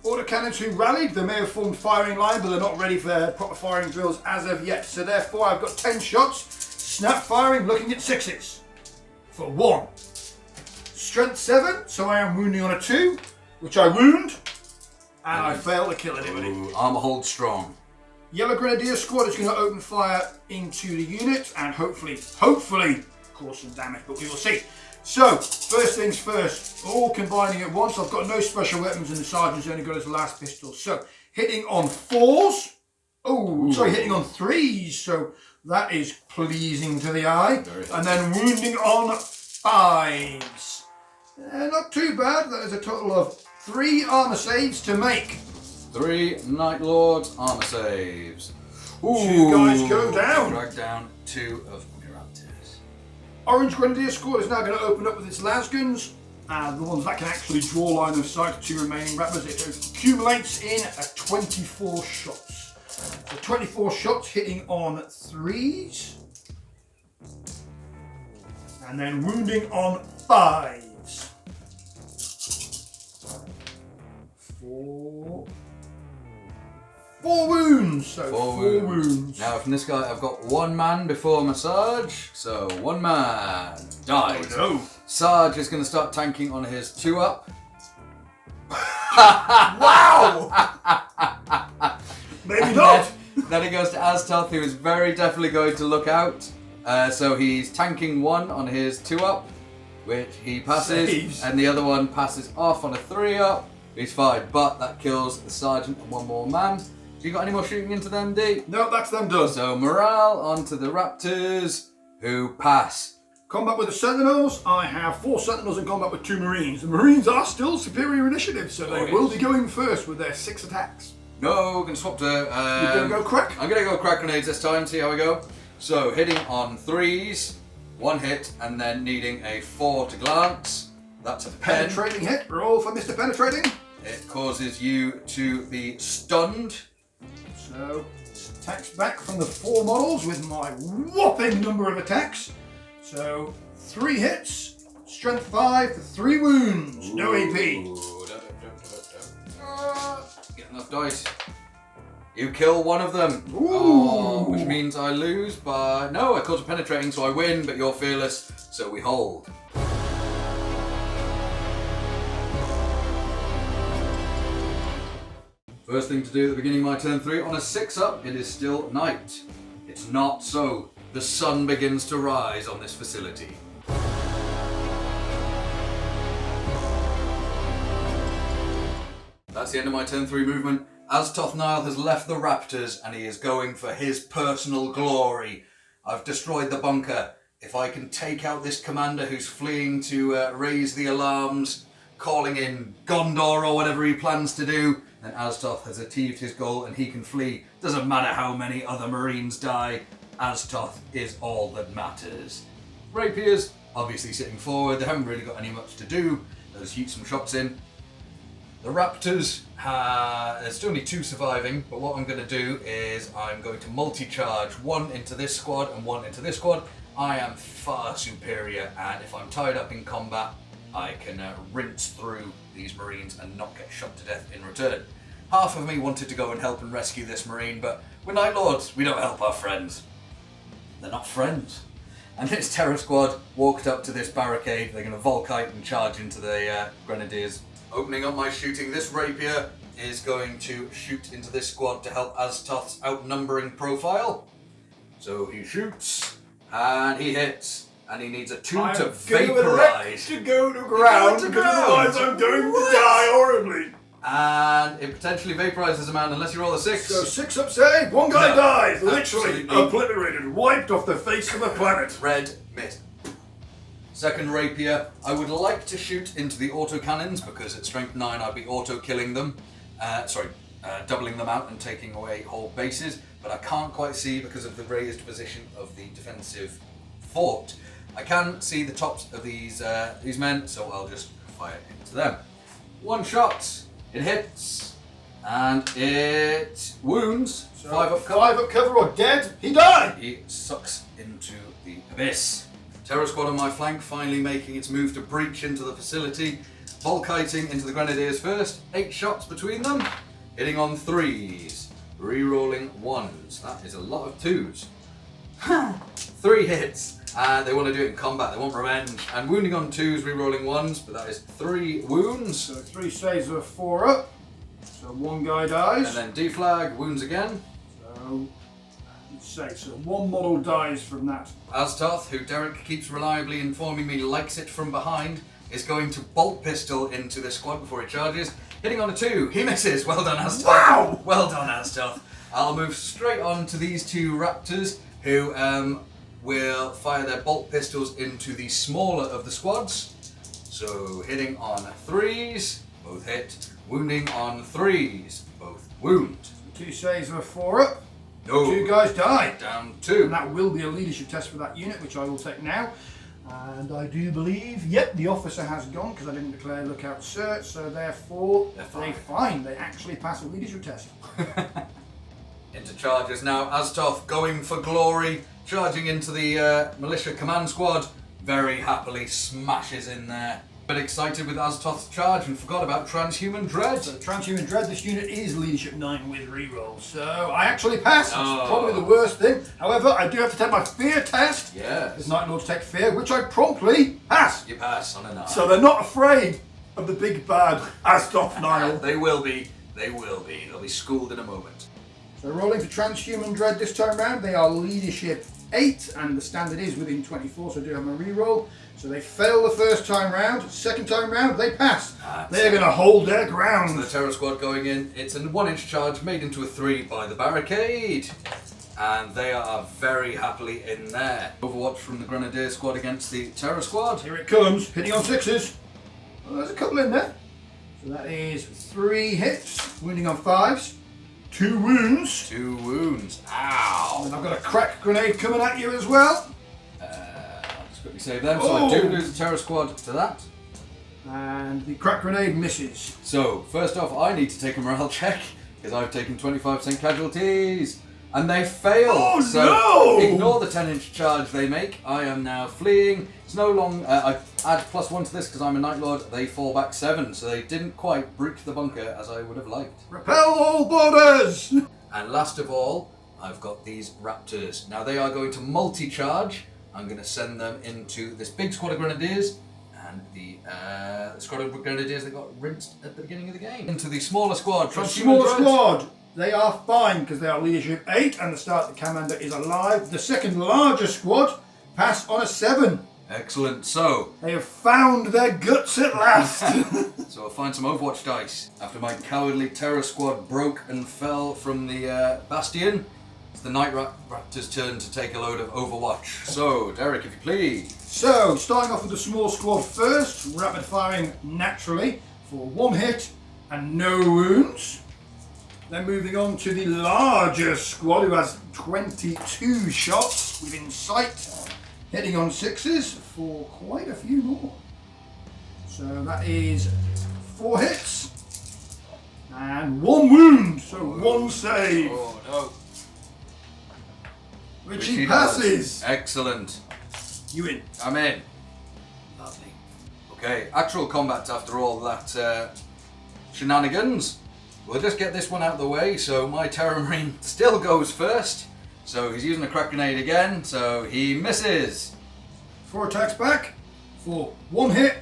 Autocannons who rallied, they may have formed firing line, but they're not ready for their proper firing drills as of yet. So therefore I've got 10 shots, snap firing, looking at 6s. For 1. Strength 7, so I am wounding on a 2, which I wound, and I fail to kill anybody. Ooh, armour hold strong. Yellow Grenadier Squad is going to open fire into the unit, and hopefully, cause some damage, but we will see. So, first things first, all combining at once. I've got no special weapons and the sergeant's only got his last pistol. So, hitting on 4s. Oh, sorry, hitting on 3s. So, that is pleasing to the eye. And then wounding on 5s. Not too bad. That is a total of 3 armour saves to make. 3 Night Lords armour saves. Ooh, 2 guys go down. Drag down 2 of my Raptors. Orange Grenadier Squad is now going to open up with its lasguns, and the ones that can actually draw line of sight to 2 remaining rappers. It accumulates in 24 shots. So 24 shots hitting on 3s, and then wounding on 5s. 4 wounds, so 4 wounds. Now from this guy I've got 1 man before my Sarge, so 1 man dies. Oh no. Sarge is going to start tanking on his 2-up. Wow! Maybe not. Then he goes to Aztoth, who is very definitely going to look out. So he's tanking 1 on his 2-up, which he passes, Saves. and the other one passes off on a 3-up. He's fine, but that kills the sergeant and 1 more man. You got any more shooting into them, D? No, that's them done. So morale onto the Raptors, who pass. Combat with the Sentinels, I have 4 Sentinels in combat with 2 Marines. The Marines are still superior initiative, so they will be going first with their 6 attacks. No, we're going to swap to... You're going to go crack? I'm going to go crack grenades this time, see how we go. So hitting on 3s, 1 hit, and then needing a 4 to glance. That's a pen. Penetrating hit. Roll for Mr. Penetrating. It causes you to be stunned. So, attacks back from the 4 models with my whopping number of attacks. So, 3 hits, strength 5 for 3 wounds, no AP. Get enough dice. You kill 1 of them. Ooh. Which means I lose by... No, I cause a penetrating, so I win, but you're fearless, so we hold. First thing to do at the beginning of my turn 3, on a 6-up, it is still night. It's not so. The sun begins to rise on this facility. That's the end of my turn 3 movement. Aztoth Nyal has left the Raptors and he is going for his personal glory. I've destroyed the bunker. If I can take out this commander who's fleeing to raise the alarms, calling in Gondor or whatever he plans to do, then Aztoth has achieved his goal and he can flee. Doesn't matter how many other Marines die, Aztoth is all that matters. Rapiers, obviously sitting forward, they haven't really got any much to do. They'll shoot some shots in. The Raptors, there's only 2 surviving, but what I'm going to do is I'm going to multi-charge 1 into this squad and 1 into this squad. I am far superior, and if I'm tied up in combat, I can rinse through these Marines and not get shot to death in return. Half of me wanted to go and help and rescue this Marine, but we're Night Lords, we don't help our friends. They're not friends. And this terror squad walked up to this barricade. They're going to volkite and charge into the Grenadiers. Opening up my shooting, this rapier is going to shoot into this squad to help Aztoth's outnumbering profile. So he shoots, and he hits, and he needs a 2 to vaporize. To go to ground, because otherwise I'm going to die horribly. And it potentially vaporizes a man unless you roll a 6. So 6 up save, one guy dies, literally absolutely. obliterated, wiped off the face of the planet. Red miss. Second rapier, I would like to shoot into the autocannons because at strength 9 I'd be auto-killing them. Doubling them out and taking away whole bases, but I can't quite see because of the raised position of the defensive fort. I can see the tops of these men, so I'll just fire into them. One shot, it hits, and it wounds. So 5 up cover. 5 up cover or dead, he died! He sucks into the abyss. Terror squad on my flank finally making its move to breach into the facility. Volkiting into the Grenadiers first. 8 shots between them. Hitting on 3s. Rerolling 1s. That is a lot of 2s. 3 hits. And they want to do it in combat. They want revenge. And wounding on 2s, rerolling 1s. But that is 3 wounds. So 3 saves of 4 up. So 1 guy dies. And then deflag, wounds again. So, let's say, so 1 model dies from that. Aztoth, who Derek keeps reliably informing me likes it from behind, is going to bolt pistol into the squad before he charges. Hitting on a 2, he misses. Well done, Aztoth. Wow! Well done, Aztoth. I'll move straight on to these 2 Raptors, who will fire their bolt pistols into the smaller of the squads. So hitting on 3s, both hit. Wounding on 3s, both wound. 2 saves of 4 up. No. 2 guys die. Down 2. And that will be a leadership test for that unit, which I will take now. And I do believe, yep, the officer has gone because I didn't declare lookout search, so therefore They're fine. They actually pass a leadership test. Into charges now. Aztoth going for glory, charging into the militia command squad. Very happily smashes in there. But excited with Aztoth's charge and forgot about transhuman dread. So transhuman dread, this unit is leadership 9 with rerolls, so I actually pass. It's Oh. probably the worst thing. However, I do have to take my fear test. Yes. As Night Lords take fear, which I promptly pass. You pass on a 9. So they're not afraid of the big bad Aztoth Nyal. They will be. They will be. They'll be schooled in a moment. So rolling for transhuman dread this time round, they are leadership 8, and the standard is within 24, so I do have my reroll. So they fail the first time round, second time round they pass. They're going to hold their So ground. the terror squad going in. It's a 1-inch charge made into a 3 by the barricade. And they are very happily in there. Overwatch from the Grenadier Squad against the terror squad. Here it comes, hitting on 6s. Well, there's a couple in there. So that is 3 hits, wounding on 5s, 2 wounds. 2 wounds. Ow! And I've got a crack grenade coming at you as well. I'll just quickly save them. So I do lose the terror squad to that. And the crack grenade misses. So, first off, I need to take a morale check because I've taken 25% casualties. And they fail. Oh, so no! Ignore the 10-inch charge they make. I am now fleeing. It's no long. I add +1 to this because I'm a Night Lord. They fall back 7. So they didn't quite breach the bunker as I would have liked. Repel all boarders! And last of all, I've got these Raptors. Now they are going to multi-charge. I'm going to send them into this big squad of Grenadiers and the squad of Grenadiers that got rinsed at the beginning of the game. Into the smaller squad. From smaller squad, they are fine because they are leadership 8 and the start the commander is alive. The second larger squad pass on a 7. Excellent. So, They have found their guts at last. so I'll find some Overwatch dice. After my cowardly terror squad broke and fell from the Bastion, it's the Night Raptors' turn to take a load of Overwatch. So, Derek, if you please. So, starting off with the small squad first, rapid firing naturally for 1 hit and no wounds. Then moving on to the larger squad who has 22 shots within sight, hitting on 6s for quite a few more. So that is 4 hits and 1 wound, so 1 save. Oh, no. Richie passes. Excellent. You in. I'm in. Lovely. Okay, actual combat after all that shenanigans. We'll just get this one out of the way. So my Terror Marine still goes first. So he's using a crack grenade again. So he misses. 4 attacks back for 1 hit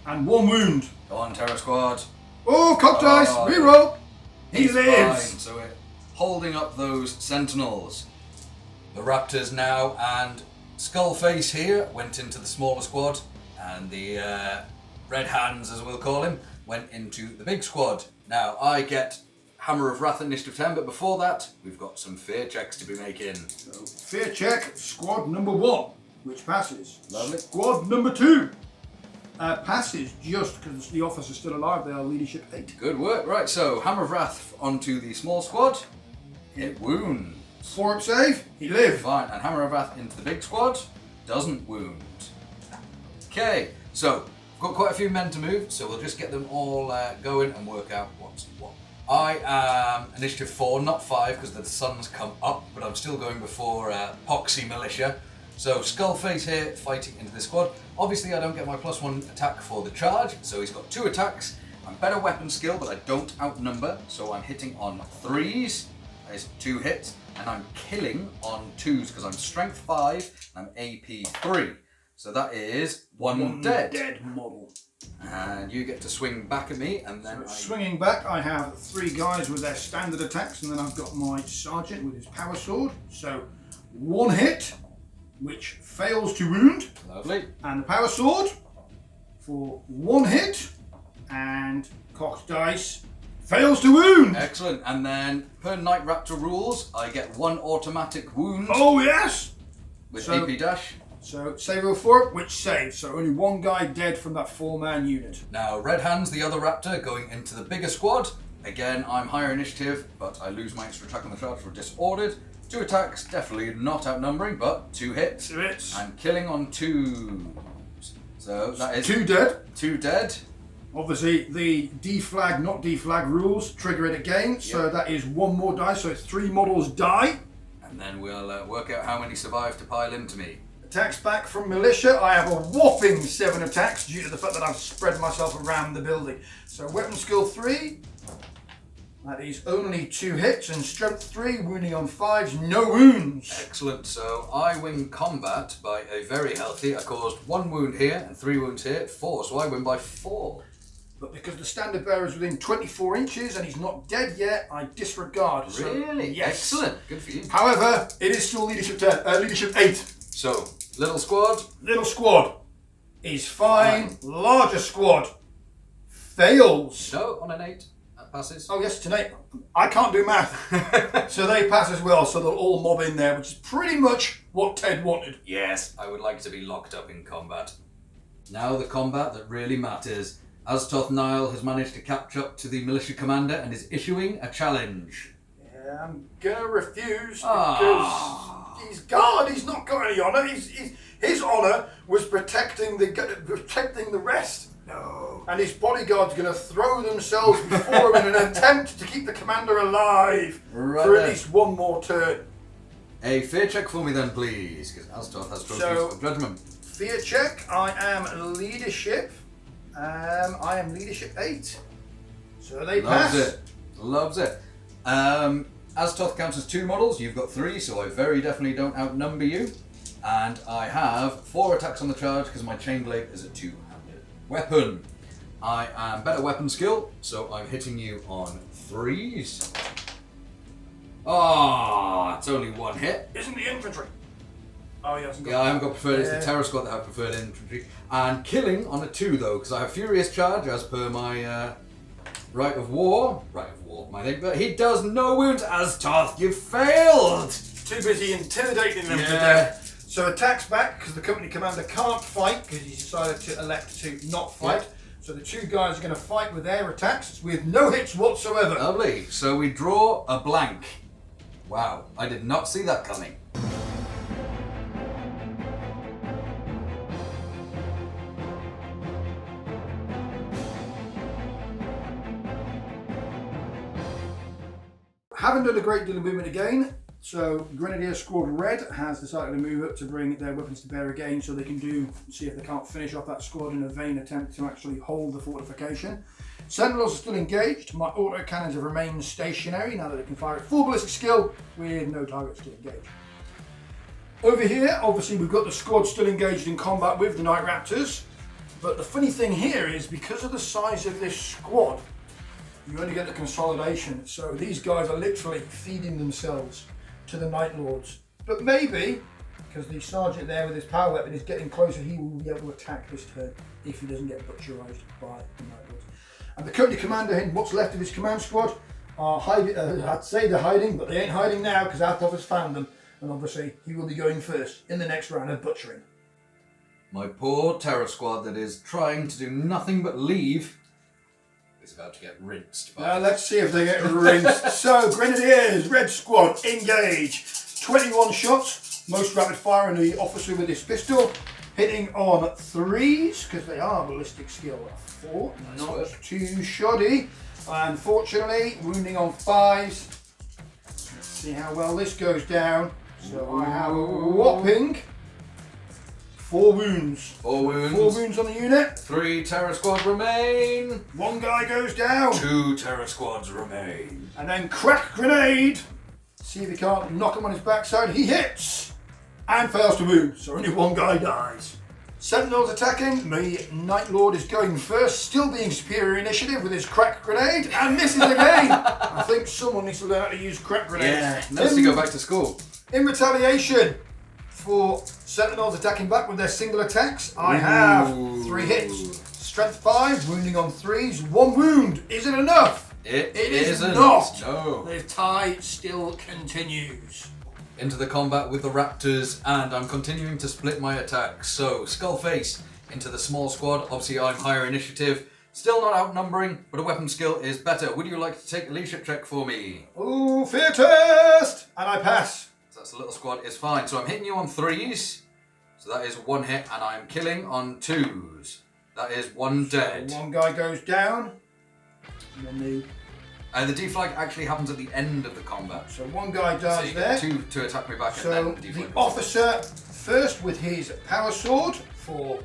And 1 wound. Go on, Terror Squad. Oh, cock dice, reroll. He He's lives. fine, so we're holding up those sentinels. The Raptors now, and Skullface here went into the smaller squad, and the Red Hands, as we'll call him, went into the big squad. Now, I get Hammer of Wrath Initiative 10, but before that, we've got some fear checks to be making. So, fear check, squad number 1, which passes. Lovely. Squad number 2 passes just because the officer's still alive. They are leadership 8. Good work. Right, so Hammer of Wrath onto the small squad. It wounds. 4-up save, he lives. Fine, and Hammer of Wrath into the big squad. Doesn't wound. Okay, so we've got quite a few men to move, so we'll just get them all going and work out what's what. I am initiative 4, not 5, because the sun's come up, but I'm still going before Poxy Militia. So Skullface here fighting into the squad. Obviously I don't get my +1 attack for the charge, so he's got 2 attacks. I'm better weapon skill, but I don't outnumber, so I'm hitting on 3s. There's 2 hits, and I'm killing on 2s because I'm strength 5 and I'm AP 3. So that is 1 dead. Dead model. And you get to swing back at me, and then Swinging back, I have 3 guys with their standard attacks, and then I've got my sergeant with his power sword. So 1 hit, which fails to wound, Lovely. and the power sword for 1 hit, and cocked dice fails to wound. Excellent. And then per Night Raptor rules, I get 1 automatic wound Oh yes. with so- AP dash. So save roll 4, which saves. So only 1 guy dead from that 4-man unit. Now Red Hands, the other Raptor, going into the bigger squad. Again, I'm higher initiative, but I lose my extra attack on the charge for disordered. 2 attacks, definitely not outnumbering, but 2 hits. 2 hits. And killing on 2s. So that is 2 dead. 2 dead. Obviously, the deflag, not deflag rules trigger it again. So Yep. that is 1 more die. So it's 3 models die. And then we'll work out how many survive to pile into me. Attacks back from Militia. I have a whopping 7 attacks due to the fact that I've spread myself around the building. So weapon skill 3. That is only 2 hits, and strength 3, wounding on 5s, no wounds. Excellent. So I win combat by a very healthy. I caused 1 wound here and 3 wounds here, 4. So I win by 4. But because the standard bearer is within 24 inches and he's not dead yet, I disregard. So, Really? yes. Excellent. Good for you. However, it is still leadership 10, leadership 8. So little squad. Little squad is fine. Larger squad fails. No, on an 8. That passes. Oh yes, tonight I can't do math, so they pass as well. So they'll all mob in there, which is pretty much what Ted wanted. Yes, I would like to be locked up in combat. Now the combat that really matters. Aztoth Nyal has managed to catch up to the militia commander and is issuing a challenge. Yeah, I'm gonna refuse Ah. because he's God. He's not got any honour. His honour was protecting the rest. No. And his bodyguard's going to throw themselves before him in an attempt to keep the commander alive Right for at then. least 1 more turn. A fear check for me then, please, because Aztoth has trophies So- of judgment. Fear check. I am leadership. I am leadership 8. So they pass. Loves it. Loves it. Aztoth counts as 2 models. You've got 3, so I very definitely don't outnumber you. And I have 4 attacks on the charge because my chainglaive is a 2-handed weapon. I am better weapon skill, so I'm hitting you on 3s. Ah, it's only 1 hit. Isn't the infantry? Oh, he hasn't got Yeah, I haven't got preferred. It's Yeah. the terror squad that have preferred infantry. And killing on a 2 though, because I have furious charge as per my right of war. Right of war, I think. But he does no wounds. Aztoth, you failed. Too busy intimidating them to Yeah. death. So attacks back because the company commander can't fight because he's decided to elect to not fight. Yeah. So the 2 guys are going to fight with their attacks with no hits whatsoever. Lovely. So we draw a blank. Wow, I did not see that coming. Haven't done a great deal of movement again, so Grenadier Squad Red has decided to move up to bring their weapons to bear again so they can see if they can't finish off that squad in a vain attempt to actually hold the fortification. Sentinels are still engaged. My autocannons have remained stationary now that they can fire at full ballistic skill with no targets to engage. Over here, obviously, we've got the squad still engaged in combat with the Night Raptors. But the funny thing here is, because of the size of this squad, you only get the consolidation. So these guys are literally feeding themselves to the Night Lords. But maybe, because the sergeant there with his power weapon is getting closer, he will be able to attack this turn if he doesn't get butcherized by the Night Lords. And the company commander and what's left of his command squad are hiding. I'd say they're hiding, but they ain't hiding now because Aztoth has found them. And obviously, he will be going first in the next round of butchering. My poor terror squad that is trying to do nothing but leave is about to get rinsed. Now let's see if they get rinsed. So, Grenadiers, red squad, engage. 21 shots, most rapid fire in the officer with his pistol. Hitting on 3s, because they are ballistic skill 4, Nice not work. too shoddy. Unfortunately, wounding on 5s. Let's see how well this goes down. So I have a whopping 4 wounds. 4 wounds. 4 wounds on the unit. 3 terror squad remain. 1 guy goes down. 2 terror squads remain. And then crack grenade. See if he can't knock him on his backside. He hits and fails to wound. So only 1 guy dies. Sentinels attacking. The Night Lord is going first, still being superior initiative with his crack grenade, and misses again. I think someone needs to learn how to use crack grenades. Yeah, needs to go back to school. In retaliation for Sentinels attacking back with their single attacks, I have 3 hits. Strength 5, wounding on 3s, 1 wound. Is it enough? It is isn't. not. No. The tie still continues. Into the combat with the Raptors, and I'm continuing to split my attacks. So, Skullface into the small squad. Obviously, I'm higher initiative. Still not outnumbering, but a weapon skill is better. Would you like to take a leadership check for me? Ooh, fear test! And I pass. So that's a little squad, is fine. So I'm hitting you on 3s. So that is 1 hit, and I'm killing on 2s. That is 1 dead. So 1 guy goes down. And then The deflag actually happens at the end of the combat. so 1 guy So dies you there. get 2 to attack me back, So and then the the deflag. officer first with his power sword for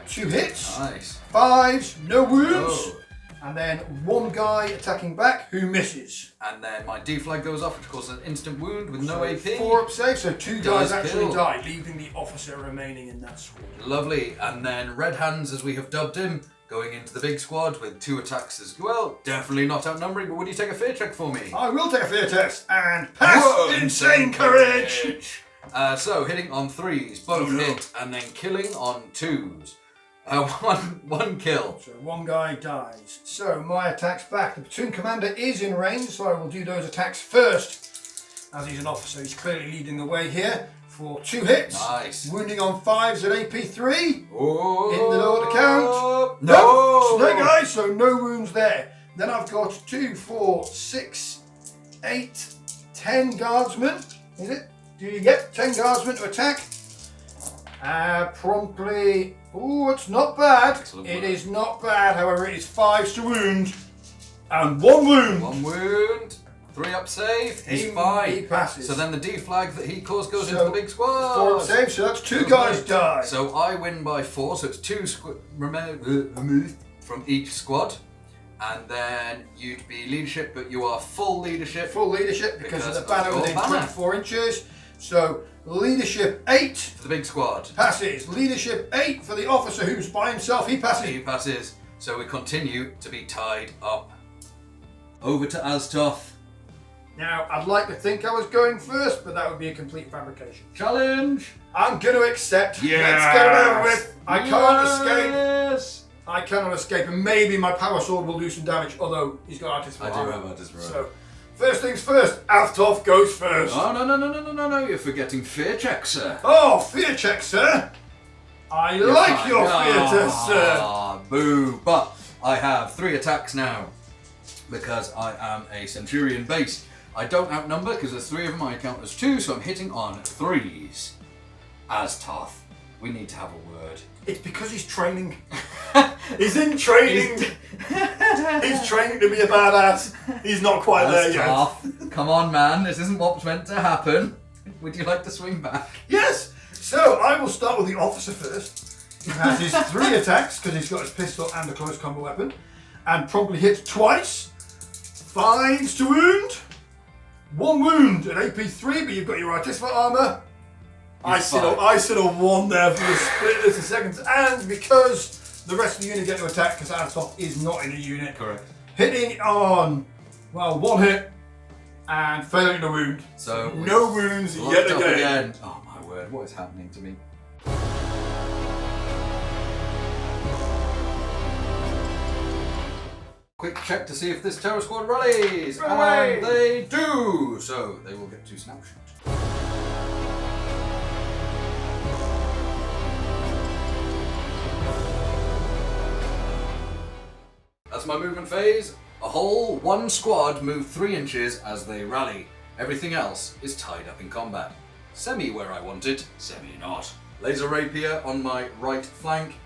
2 hits. Nice. 5s, no wounds. Oh. And then 1 guy attacking back who misses. And then my deflag goes off, which causes an instant wound with no So AP. 4 up save, so 2 Does guys actually kill. die, leaving the officer remaining in that squad. Lovely. And then Red Hands, as we have dubbed him, going into the big squad with 2 attacks as well. Definitely not outnumbering, but would you take a fear check for me? I will take a fear test and pass. Whoa, Insane courage. So hitting on 3s, both Oh, no. hit, and then killing on 2s. One kill. So 1 guy dies. So my attacks back. The platoon commander is in range, so I will do those attacks first. As he's an officer, he's clearly leading the way here for 2 hits. Nice. Wounding on 5s at AP3. Oh, In the order count. No. Snake eyes, so no wounds there. Then I've got 2, 4, 6, 8, 10 guardsmen. Is it? Do you get 10 guardsmen to attack? Promptly. Ooh, it's not bad. Excellent It work. is not bad. However, it is 5s to wound and 1 wound. 1 wound. 3 up save. He's He fine. passes. So then the deflag that he caused goes So, into the big squad. 4 up save, so that's 2 guys die. So I win by 4, so it's 2 removed from each squad. And then you'd be leadership, but you are full leadership. Full leadership because of the banner your within banner. 24 inches. So leadership 8 For the big squad. passes. Leadership 8 for the officer who's by himself. He passes. He passes. So we continue to be tied up. Over to Aztoth. Now, I'd like to think I was going first, but that would be a complete fabrication. Challenge. I'm going to accept. Let's get it over with. I can't escape. Yes. I cannot escape, and maybe my power sword will do some damage, although he's got artificer. I do have artificer. So, first things first, Aztoth goes first. Oh, no, you're forgetting fear check, sir. Oh, fear check, sir. I like your fear test, sir. Ah, boo. But I have 3 attacks now because I am a Centurion base. I don't outnumber because there's 3 of them, I count as 2, so I'm hitting on 3s. Aztoth, we need to have a word. It's because he's training. He's in training. He's training to be a badass. He's not quite there yet. Aztoth, come on, man, this isn't what's meant to happen. Would you like to swing back? Yes. So I will start with the officer first. He has his 3 attacks because he's got his pistol and a close combat weapon, and promptly hits twice. 5s to wound. 1 wound at AP3, but you've got your artificer armour. I should have won there for the split of seconds, and because the rest of the unit get to attack because Aztoth is not in a unit. Correct. Hitting on, well, one hit and failing to wound. So no wounds yet again. Oh my word, what is happening to me? Quick check to see if this terror squad rallies, Rally! and they do. So they will get to snapshot. That's my movement phase. A whole one squad move 3 inches as they rally. Everything else is tied up in combat. Semi where I want it, semi not. Laser rapier on my right flank.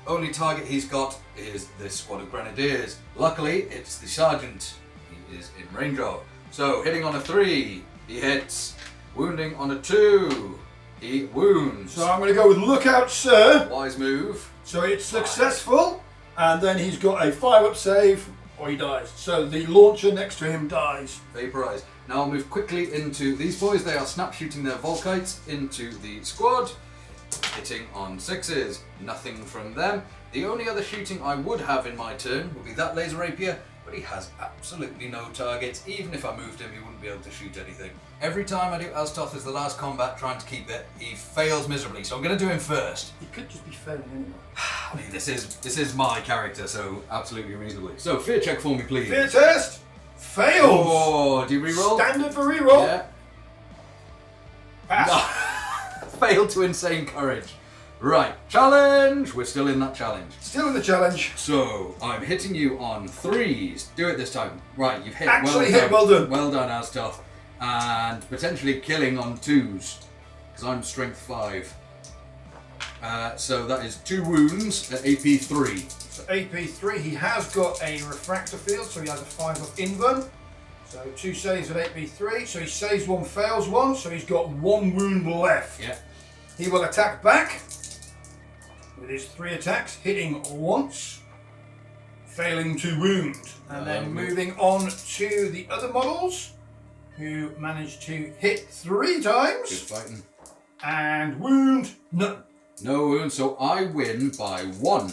Only target he's got is this squad of grenadiers. Luckily, it's the sergeant he is in range of. So hitting on a 3, he hits. Wounding on a 2, he wounds. So I'm going to go with lookout, sir. Wise move. So it's successful, and then he's got a 5-up save, or he dies. So the launcher next to him dies. Vaporized. Now I'll move quickly into these boys. They are snap shooting their volkites into the squad. Hitting on 6s. Nothing from them. The only other shooting I would have in my turn would be that laser rapier, but he has absolutely no targets. Even if I moved him, he wouldn't be able to shoot anything. Every time I do Aztoth as the last combat trying to keep it, he fails miserably, so I'm going to do him first. He could just be failing anyway. I mean, this is my character, so absolutely reasonably. So, fear check for me, please. Fear test! Fails! Oh, do you reroll? Standard for reroll. Yeah. Pass. Failed to insane courage. Right, challenge! We're still in that challenge. Still in the challenge. So, I'm hitting you on 3s. Do it this time. Right, you've hit. Actually hit, well done. Well done, Aztoth. And potentially killing on 2s. Because I'm strength 5. So that is 2 wounds at AP 3. So AP 3, he has got a refractor field, so he has a 5-up invuln. So 2 saves at AP 3, so he saves 1, fails 1, so he's got 1 wound left. Yeah. He will attack back with his 3 attacks, hitting once, failing to wound. And then moving on to the other models, who managed to hit 3 times. Good fighting. And wound none. No wound, so I win by 1.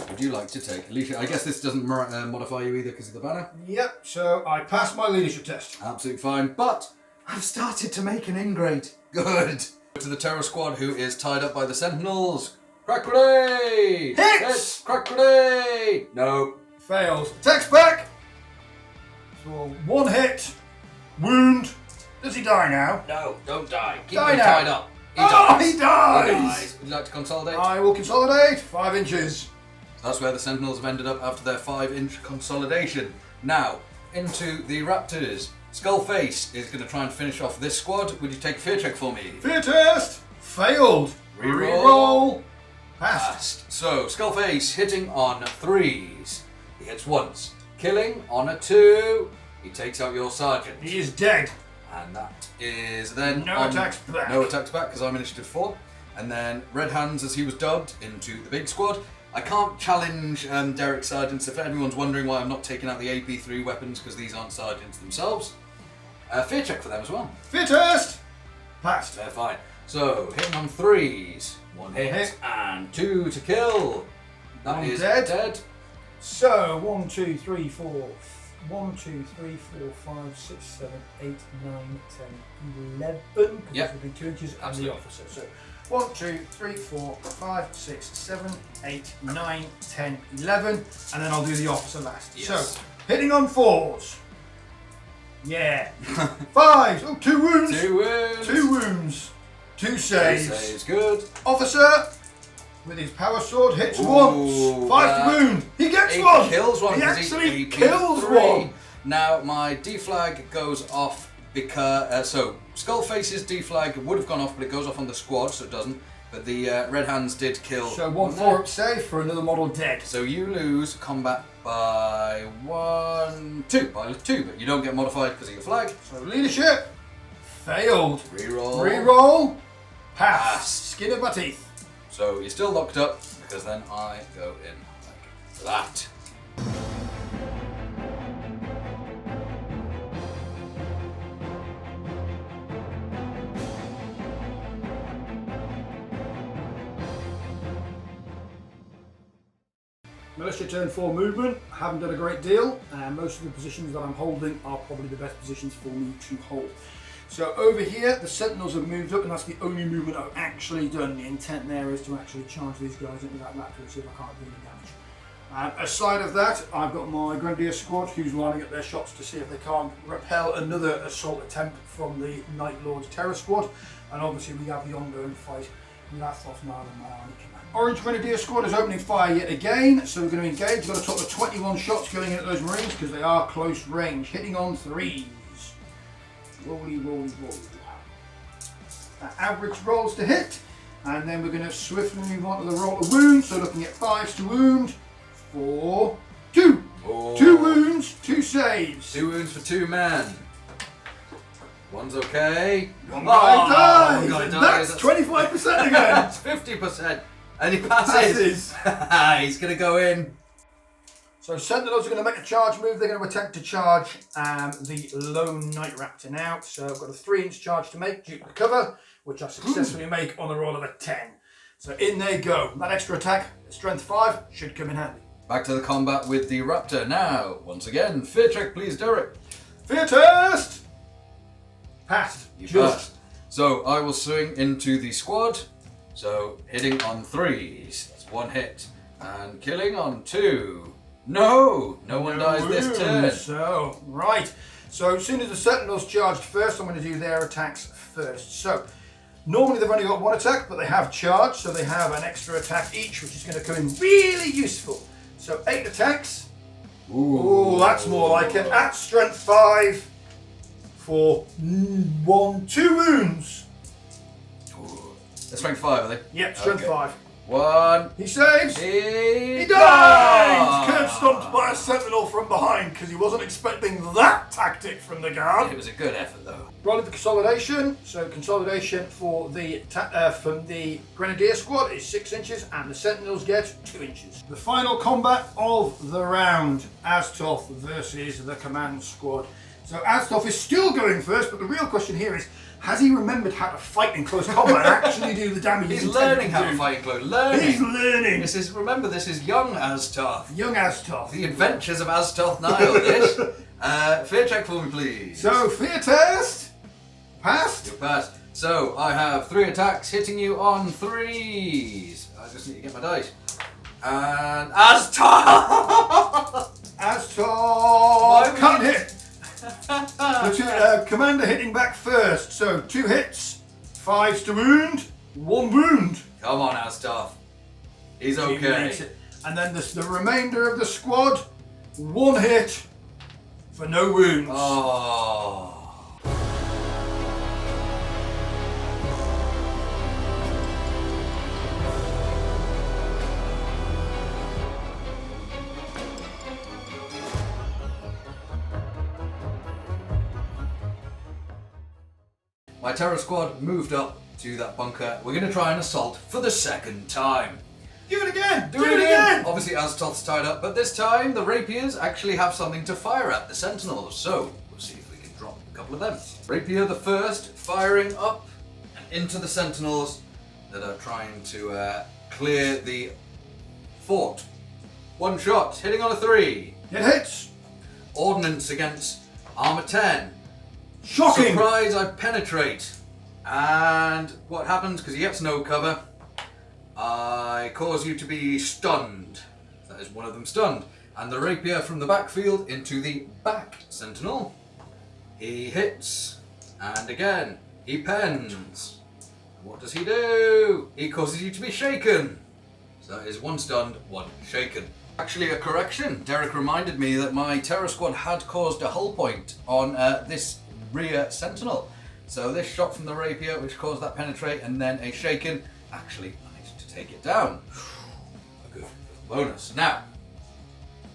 Would you like to take Alicia? I guess this doesn't modify you either because of the banner. Yep, so I passed my leadership test. Absolutely fine, but I've started to make an ingrate. Good. To the terror squad who is tied up by the sentinels. Crack grenade! Hits! Crack grenade! No. Fails. Attacks back. So 1 hit. Wound. Does he die now? No, don't die. Keep Die him now. tied up. He Oh, dies. he He dies! dies. Would you like to consolidate? I will consolidate. 5 inches. That's where the sentinels have ended up after their 5-inch consolidation. Now, into the Raptors. Skullface is going to try and finish off this squad. Would you take a fear check for me? Fear test. Failed. Reroll. Reroll. Passed. Passed. So, Skullface hitting on 3s. He hits once. Killing on a 2. He takes out your sergeant. He is dead. And that is then No on- attacks back. No attacks back because I'm initiative 4. And then Red Hands, as he was dubbed, into the big squad. I can't challenge Derek Sergeants. If anyone's wondering why I'm not taking out the AP3 weapons, because these aren't sergeants themselves. Fear check for them as well. Fear test. Passed. They're fine. So, hitting on 3s. 1 hit and 2 to kill. That One is dead. dead. So 1, 2, 3, 4. 1, 2, 3, 4, 5, 6, 7, 8, 9, 10, 11. Because Yep. this will be 2 inches and Absolutely. the officer. So 1, 2, 3, 4, 5, 6, 7, 8, 9, 10, 11. And then I'll do the officer last. Yes. So hitting on 4s. Yeah. 5s. Oh, 2 wounds. 2 wounds. 2 wounds. 2 saves. Saves. Good. Officer with his power sword hits Ooh, once. 5 to wound. He gets He one. kills one. He 'cause he's actually AP3. kills one. Now my deflag goes off because so Skullface's deflag would have gone off, but it goes off on the squad, so it doesn't. But the Red Hands did kill. So 1 there. 4-up save for another model dead. So you lose combat by 2, but you don't get modified because of your flag. So leadership failed. Reroll. Reroll. Pass. Pass. Skin of my teeth. So you're still locked up because then I go in like that. Militia turn 4 movement. Haven't done a great deal. Most of the positions that I'm holding are probably the best positions for me to hold. So over here, the Sentinels have moved up, and that's the only movement I've actually done. The intent there is to actually charge these guys into that Raptor and see if I can't do any damage. Aside of that, I've got my Grenadier Squad who's lining up their shots to see if they can't repel another assault attempt from the Night Lord's Terror Squad. And obviously we have the ongoing fight with Aztoth Nyal and my army command. Orange Grenadier Squad is opening fire yet again, so we're going to engage. We've got a total of 21 shots going in at those Marines because they are close range, hitting on 3s. Rolly, rolly, roll. Average rolls to hit, and then we're going to swiftly move on to the roll of wounds. So looking at 5s to wound, 4, 2. Oh. 2 wounds, 2 saves. 2 wounds for 2 men. One's okay. One guy dies. One guy And dies. that's 25% again. That's 50%. And he passes. He's going to go in. So Sentinels are going to make a charge move. They're going to attempt to charge the lone Night Raptor now. So I've got a 3-inch charge to make due to the cover, which I successfully make on the roll of a 10. So in they go. That extra attack, strength 5, should come in handy. Back to the combat with the Raptor now. Once again, fear check please, Derek. Fear test! Passed. You Just. passed. So I will swing into the squad. So hitting on 3s, that's 1 hit. And killing on 2. No one dies this turn. So, right. So as soon as the Sentinels charged first, I'm going to do their attacks first. So, normally they've only got 1 attack, but they have charged, so they have an extra attack each, which is going to come in really useful. So 8 attacks. Ooh, that's more like it. At strength 5 for 2 wounds. Ooh. That's strength 5, are they? Yep, strength 5. 1. He saves. He dies! Curb stomped by a Sentinel from behind because he wasn't expecting that tactic from the guard. It was a good effort though. Rolling the consolidation. So consolidation for the from the Grenadier Squad is 6 inches, and the Sentinels get 2 inches. The final combat of the round: Aztoth versus the Command Squad. So Aztoth is still going first, but the real question here is: has he remembered how to fight in close combat and actually do the damage? He's learning how to fight in close. He's learning. Remember, this is young Aztoth. Young Aztoth. The Adventures of Aztoth Nyal. This. Fear check for me, please. So fear test. Passed. You passed. So I have 3 attacks hitting you on 3s. I just need to get my dice. And Aztoth. Aztoth can't hit. The commander hitting back first. So 2 hits, 5s to wound, 1 wound. Come on, Aztoth. He's okay. And then the remainder of the squad, 1 hit for no wounds. Oh. My terror squad moved up to that bunker. We're going to try and assault for the 2nd time. Do it again! Do it again! Obviously Aztoth's tied up, but this time the rapiers actually have something to fire at the sentinels, so we'll see if we can drop a couple of them. Rapier the first, firing up and into the sentinels that are trying to clear the fort. 1 shot, hitting on a 3. It hits! Ordnance against armour 10. Shocking! Surprise, I penetrate. And what happens, because he gets no cover, I cause you to be stunned. That is one of them stunned. And the rapier from the backfield into the back sentinel. He hits. And again, he pens. What does he do? He causes you to be shaken. So that is 1 stunned, 1 shaken. Actually, a correction. Derek reminded me that my terror squad had caused a hull point on this rear sentinel. So this shot from the rapier, which caused that penetrate, and then a shaken, actually managed to take it down. A good little bonus. Now,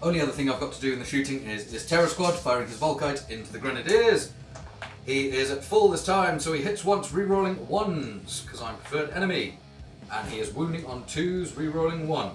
only other thing I've got to do in the shooting is this terror squad firing his volkite into the grenadiers. He is at full this time, so he hits once, re-rolling 1s, because I'm preferred enemy. And he is wounding on 2s, re-rolling 1s.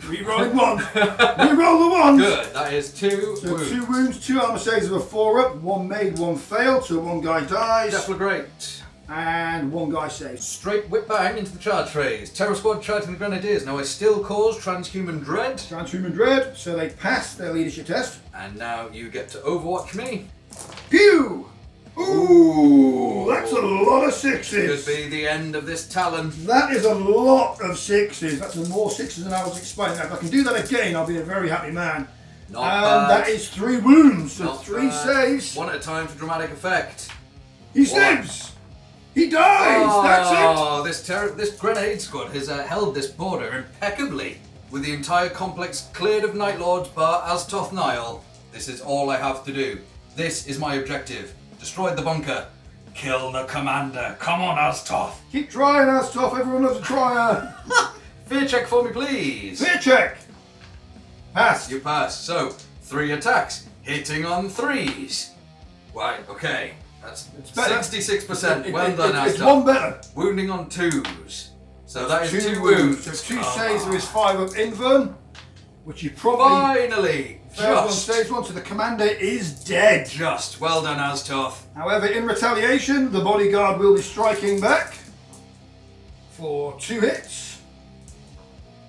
Re-rolling 1. Re-roll the 1s. Good, that is 2 So wounds. 2 wounds, 2 armour saves of a 4 up, 1 made, 1 failed, so 1 guy dies. Deflagrate. And one guy saves. Straight whip bang into the charge phase. Terror Squad charging the Grenadiers. Now I still cause transhuman dread. Transhuman dread, so they pass their leadership test. And now you get to overwatch me. Pew! Ooh, that's a lot of sixes. Could be the end of this talon. That is a lot of sixes. That's more sixes than I was expecting. If I can do that again, I'll be a very happy man. Not and bad. that is 3 wounds, so Not 3 bad. saves. One at a time for dramatic effect. He saves. He dies. That's it. This grenade squad has held this border impeccably. With the entire complex cleared of Night Lords bar Aztoth Nyal, this is all I have to do. This is my objective. Destroy the bunker. Kill the commander. Come on, Aztoth. Keep trying, Aztoth. Everyone loves a tryer. Fear check for me, please. Fear check. Pass. You pass. So, 3 attacks. Hitting on 3s. Right, okay. That's better. 66%. Well done, Aztoth. It's one better. Wounding on 2s. So that is 2 wounds. wounds. So 2 saves, there is 5 of invern, which you probably Finally! failed on stage 1, so the commander is dead. Just. Well done, Aztoth. However, in retaliation, the bodyguard will be striking back for 2 hits.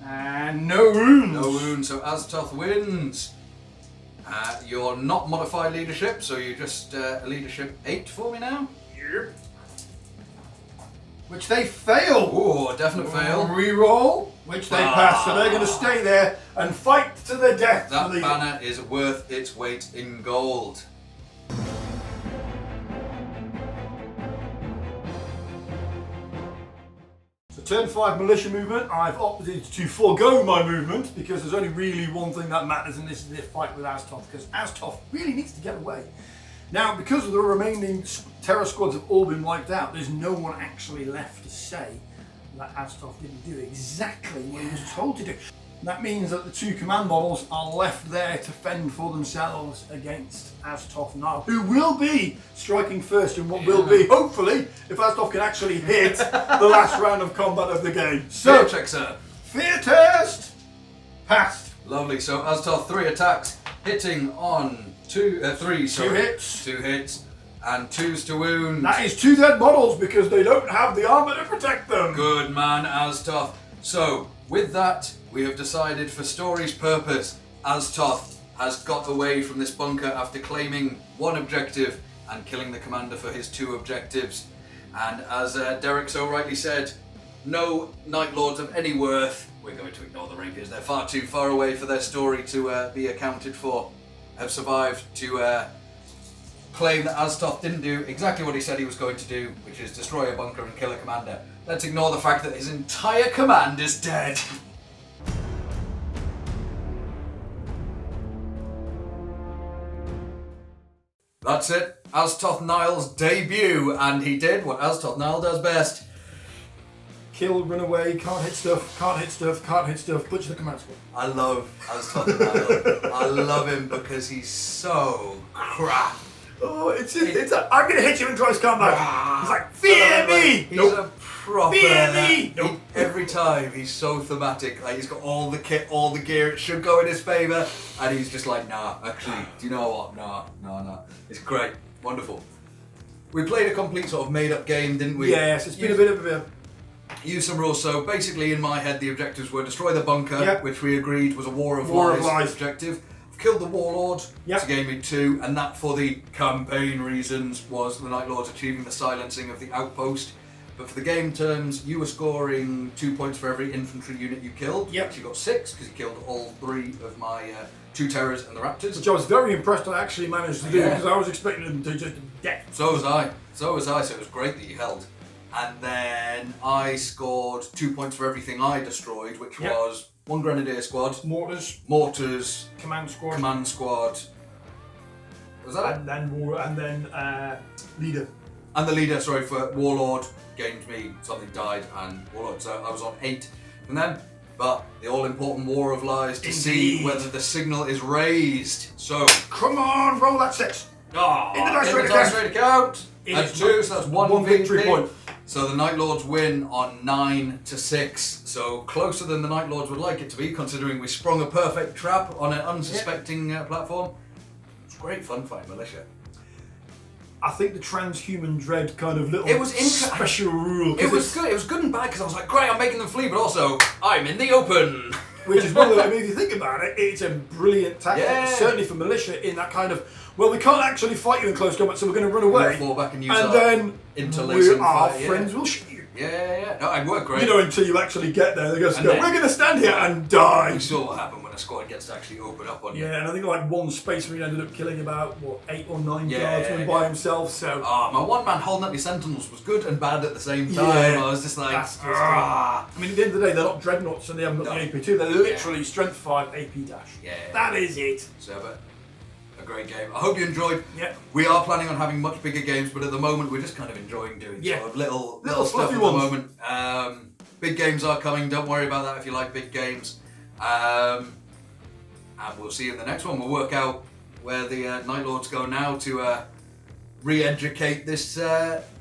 And no wounds. No wounds, so Aztoth wins. You're not modified leadership, so you're just leadership 8 for me now. Yep. Which they fail. Ooh, definite fail. Reroll, which they pass, so they're going to stay there and fight to the death. That for the banner is worth its weight in gold. So turn 5 militia movement, I've opted to forego my movement because there's only really one thing that matters, and this is the fight with Aztoth, because Aztoth really needs to get away. Now, because the remaining terror squads have all been wiped out, there's no one actually left to say that Aztoth didn't do exactly what he was told to do. That means that the 2 command models are left there to fend for themselves against Aztoth Nyal, who will be striking first in what will be, hopefully, if Aztoth can actually hit the last round of combat of the game. Fear So, check, sir. fear test, passed. Lovely. So Aztoth 3 attacks, hitting on 3. 2 hits. 2 hits, and 2s to wound. That is 2 dead models because they don't have the armour to protect them. Good man, Aztoth. So, with that, we have decided for story's purpose, Aztoth has got away from this bunker after claiming 1 objective and killing the commander for his 2 objectives. And as Derek so rightly said, no Night Lords of any worth, we're going to ignore the rapiers, they're far too far away for their story to be accounted for, have survived to claim that Aztoth didn't do exactly what he said he was going to do, which is destroy a bunker and kill a commander. Let's ignore the fact that his entire command is dead. That's it. Aztoth Nyal's debut, and he did what Aztoth Nyal does best. Kill, run away, can't hit stuff, can't hit stuff, can't hit stuff, butcher the command squad. I love Aztoth Nyal. I love him because he's so crap. Oh, it's I'm going to hit you in close combat. He's like, fear me! He's Nope. a proper... Fear me! Nope. Every time he's so thematic, like he's got all the kit, all the gear, it should go in his favour, and he's just like, nah, actually, do you know what? Nah. It's great, wonderful. We played a complete sort of made-up game, didn't we? Yes, it's been a bit of a... Use some rules. So basically, in my head, the objectives were destroy the bunker, Yep. which we agreed was a War of War of Lies Lies. objective. I've killed the Warlord. Yep. So gave me 2, and that, for the campaign reasons, was the Night Lords achieving the silencing of the outpost. But for the game terms, you were scoring 2 points for every infantry unit you killed. Yep. You got 6 because you killed all 3 of my 2 terrors and the Raptors. Which I was very impressed I actually managed to do, Yeah. because I was expecting them to just death. So was I. So it was great that you held. And then I scored 2 points for everything I destroyed, which Yep. was 1 Grenadier Squad, Mortars, Mortars, command squad, Command Squad. Was that it? and then leader. And the leader, sorry, for Warlord gained me something, died, and Warlord. So I was on 8 from them. But the all-important War of Lies to see Indeed. whether the signal is raised. So, Come on, roll that 6. In the dice rate account. It That's is 2, so that's 1 one victory VP. point. So the Night Lords win on 9-6. So closer than the Night Lords would like it to be, considering we sprung a perfect trap on an unsuspecting platform. It's great fun fighting militia. I think the transhuman dread kind of little It was special rule. It was good. It was good and bad because I was like, great, I'm making them flee, but also I'm in the open. Which is one of the, I mean, if you think about it, it's a brilliant tactic, Yeah. certainly for militia, in that kind of, well, we can't actually fight you in close combat, so we're going to run away. Fall back and use and our then interlacing our fire, yeah. friends will shoot you. Yeah. No, it worked great. You know, until you actually get there, they're going to And go, then- we're going to stand here and die. You saw what happened when a squad gets to actually open up on you. Yeah, and I think like one Space Marine ended up killing about, 8 or 9 Yeah, guardsmen yeah, by yeah. himself, so... My one-man holding up your sentinels was good and bad at the same time. Yeah. I was just like, That's just ah. I mean, at the end of the day, they're not dreadnoughts and they haven't got No. the AP2, they're literally strength 5 AP dash. Yeah. That is it. So, but a great game. I hope you enjoyed. Yeah. We are planning on having much bigger games, but at the moment we're just kind of enjoying doing sort of little stuff fluffy at the ones. moment. Big games are coming. Don't worry about that if you like big games. And we'll see you in the next one. We'll work out where the Night Lords go now to re-educate this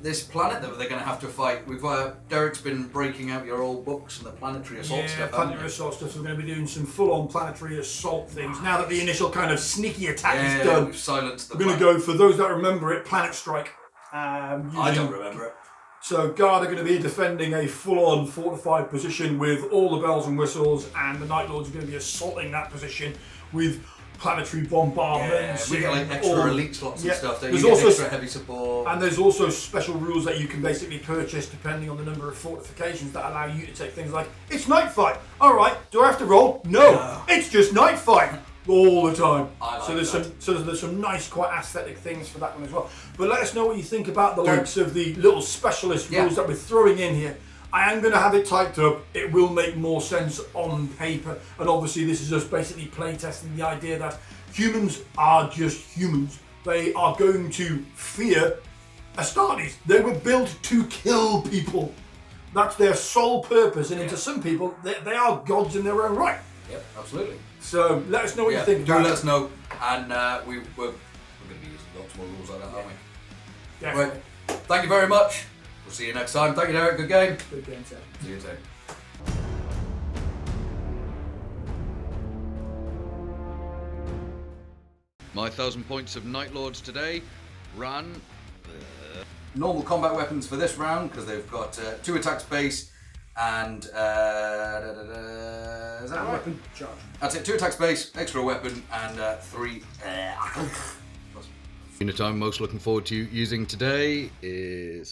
this planet that they're going to have to fight. We've Derek's been breaking out your old books and the planetary assault stuff. Planetary assault stuff, so we're going to be doing some full-on planetary assault things. Now that the initial kind of sneaky attack is done, we've silenced the we're going to go, for those that remember it, Planet Strike. I don't remember it. So Guard are going to be defending a full-on fortified position with all the bells and whistles, and the Night Lords are going to be assaulting that position with planetary bombardments. We get like extra elite slots and stuff. There's You get also extra heavy support. And there's also special rules that you can basically purchase depending on the number of fortifications that allow you to take things like, it's night fight. All right, do I have to roll? No, it's just night fight all the time. I like so there's that. there's some nice, quite aesthetic things for that one as well. But let us know what you think about the likes of the little specialist rules that we're throwing in here. I am going to have it typed up. It will make more sense on paper. And obviously this is us basically playtesting the idea that humans are just humans. They are going to fear Astartes. They were built to kill people. That's their sole purpose. And to some people, they are gods in their own right. Yep, absolutely. So let us know what you think Do about let it. us know. And we're going to be using lots more rules like that, aren't we? Definitely. Right. Thank you very much. We'll see you next time. Thank you, Derek. Good game. Good game, Seth. See you soon. My 1,000 points of Night Lords today ran normal combat weapons for this round because they've got 2 attacks base and is that right? Weapon charge. That's it. 2 attacks base, extra weapon, and 3. Unit I'm most looking forward to using today is